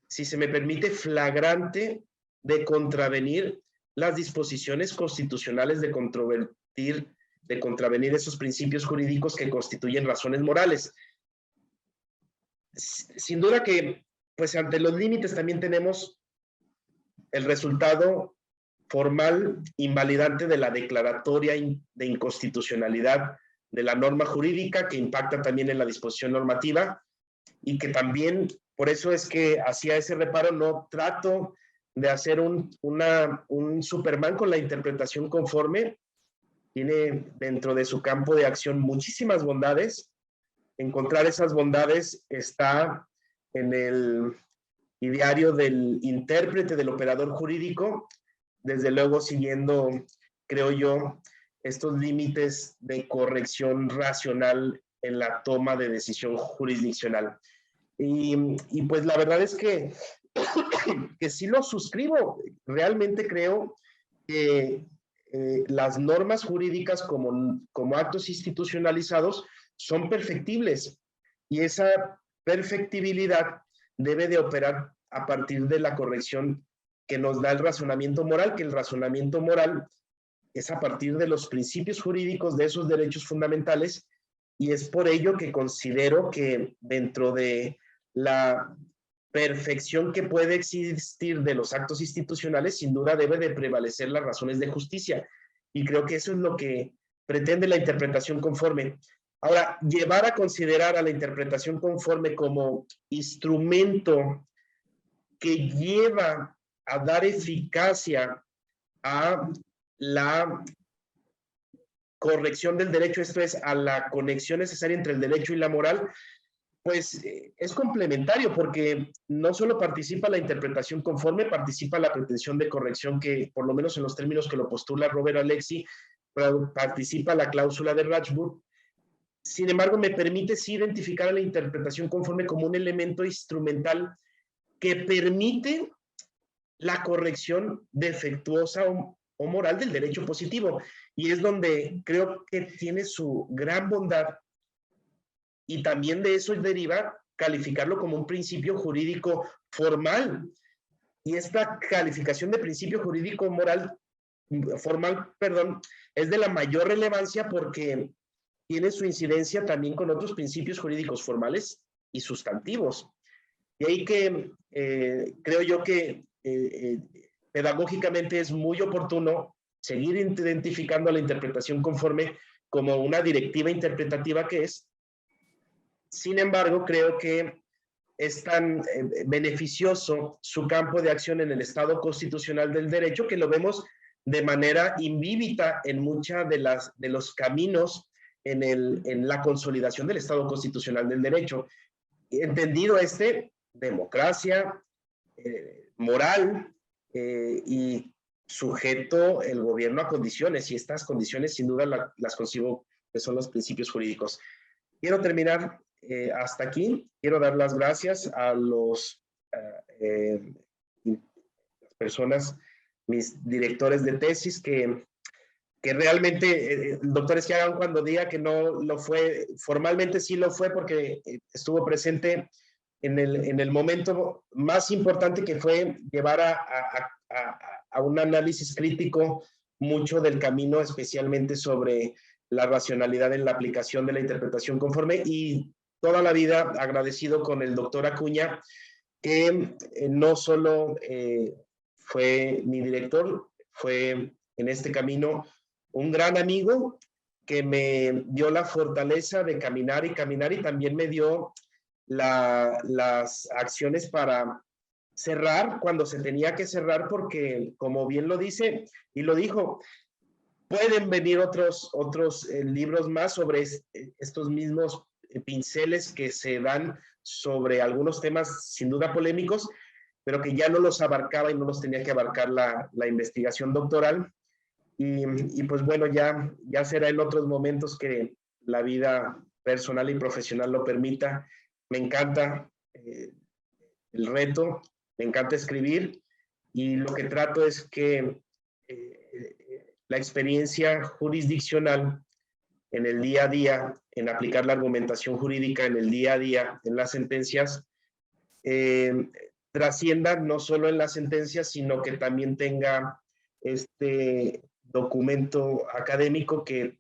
si se me permite, flagrante de contravenir las disposiciones constitucionales, de contravenir esos principios jurídicos que constituyen razones morales? Sin duda que, pues ante los límites también tenemos el resultado formal invalidante de la declaratoria de inconstitucionalidad de la norma jurídica, que impacta también en la disposición normativa, y que también, por eso es que hacia ese reparo no trato de hacer un Superman con la interpretación conforme. Tiene dentro de su campo de acción muchísimas bondades. Encontrar esas bondades está en el ideario del intérprete, del operador jurídico, desde luego siguiendo, creo yo, estos límites de corrección racional en la toma de decisión jurisdiccional. Y pues la verdad es que sí lo suscribo. Realmente creo que las normas jurídicas como actos institucionalizados son perfectibles, y esa perfectibilidad debe de operar a partir de la corrección que nos da el razonamiento moral, que el razonamiento moral es a partir de los principios jurídicos de esos derechos fundamentales, y es por ello que considero que dentro de la perfección que puede existir de los actos institucionales, sin duda debe de prevalecer las razones de justicia. y creo que eso es lo que pretende la interpretación conforme. Ahora, llevar a considerar a la interpretación conforme como instrumento que lleva a dar eficacia a la corrección del derecho, esto es, a la conexión necesaria entre el derecho y la moral, pues es complementario, porque no solo participa la interpretación conforme, participa la pretensión de corrección que, por lo menos en los términos que lo postula Robert Alexy, participa la cláusula de Rajburg. Sin embargo, me permite sí identificar a la interpretación conforme como un elemento instrumental que permite la corrección defectuosa o moral del derecho positivo. Y es donde creo que tiene su gran bondad, y también de eso deriva calificarlo como un principio jurídico formal. Y esta calificación de principio jurídico formal, es de la mayor relevancia porque tiene su incidencia también con otros principios jurídicos formales y sustantivos. Y ahí que creo yo que pedagógicamente es muy oportuno seguir identificando a la interpretación conforme como una directiva interpretativa que es. Sin embargo, creo que es tan beneficioso su campo de acción en el Estado constitucional del derecho que lo vemos de manera invíbita en muchas de los caminos en la consolidación del Estado constitucional del derecho. Entendido democracia, moral y sujeto el gobierno a condiciones, y estas condiciones sin duda las concibo que son los principios jurídicos. Quiero terminar hasta aquí. Quiero dar las gracias a las personas, mis directores de tesis, que realmente, el doctor Esquiaga, cuando diga que no lo fue, formalmente sí lo fue porque estuvo presente en el momento más importante, que fue llevar a un análisis crítico mucho del camino, especialmente sobre la racionalidad en la aplicación de la interpretación conforme, y toda la vida agradecido con el doctor Acuña, que no solo fue mi director, fue en este camino un gran amigo que me dio la fortaleza de caminar y caminar, y también me dio las acciones para cerrar cuando se tenía que cerrar, porque como bien lo dice y lo dijo, pueden venir otros libros más sobre estos mismos pinceles que se dan sobre algunos temas sin duda polémicos, pero que ya no los abarcaba y no los tenía que abarcar la investigación doctoral. Y pues bueno, ya será en otros momentos que la vida personal y profesional lo permita. Me encanta el reto, me encanta escribir, y lo que trato es que la experiencia jurisdiccional en el día a día, en aplicar la argumentación jurídica en el día a día, en las sentencias, trascienda no solo en las sentencias, sino que también tenga este documento académico que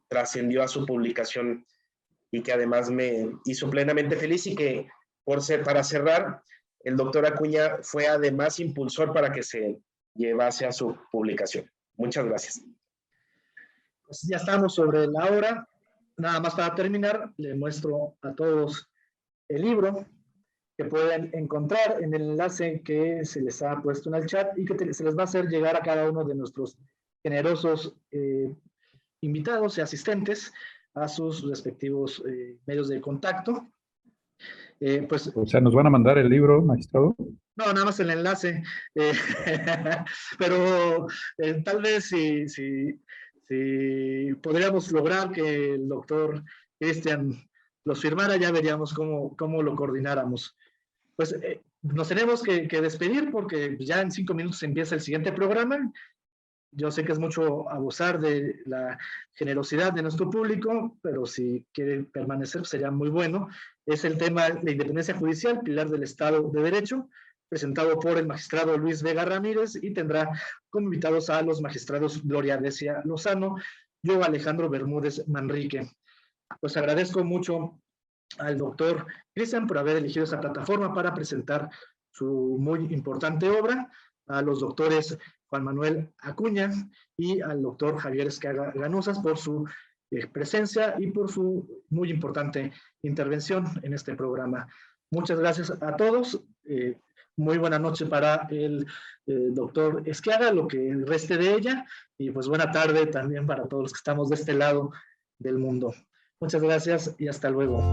trascendió a su publicación y que además me hizo plenamente feliz, y que para cerrar, el doctor Acuña fue además impulsor para que se llevase a su publicación. Muchas gracias. Pues ya estamos sobre la hora. Nada más para terminar, le muestro a todos el libro que pueden encontrar en el enlace que se les ha puesto en el chat y que se les va a hacer llegar a cada uno de nuestros generosos invitados y asistentes a sus respectivos medios de contacto. Pues, o sea, ¿nos van a mandar el libro, magistrado? No, nada más el enlace. Pero tal vez si podríamos lograr que el doctor Cristian los firmara, ya veríamos cómo lo coordináramos. Pues nos tenemos que despedir porque ya en 5 minutos empieza el siguiente programa. Yo sé que es mucho abusar de la generosidad de nuestro público, pero si quiere permanecer sería muy bueno. Es el tema de independencia judicial, pilar del Estado de Derecho, presentado por el magistrado Luis Vega Ramírez, y tendrá como invitados a los magistrados Gloria Decia Lozano, yo Alejandro Bermúdez Manrique. Pues agradezco mucho al doctor Cristian por haber elegido esta plataforma para presentar su muy importante obra, a los doctores Juan Manuel Acuña y al doctor Javier Esquiaga Ganuzas por su presencia y por su muy importante intervención en este programa. Muchas gracias a todos. Muy buena noche para el doctor Esquiaga, lo que reste de ella, y pues buena tarde también para todos los que estamos de este lado del mundo. Muchas gracias y hasta luego.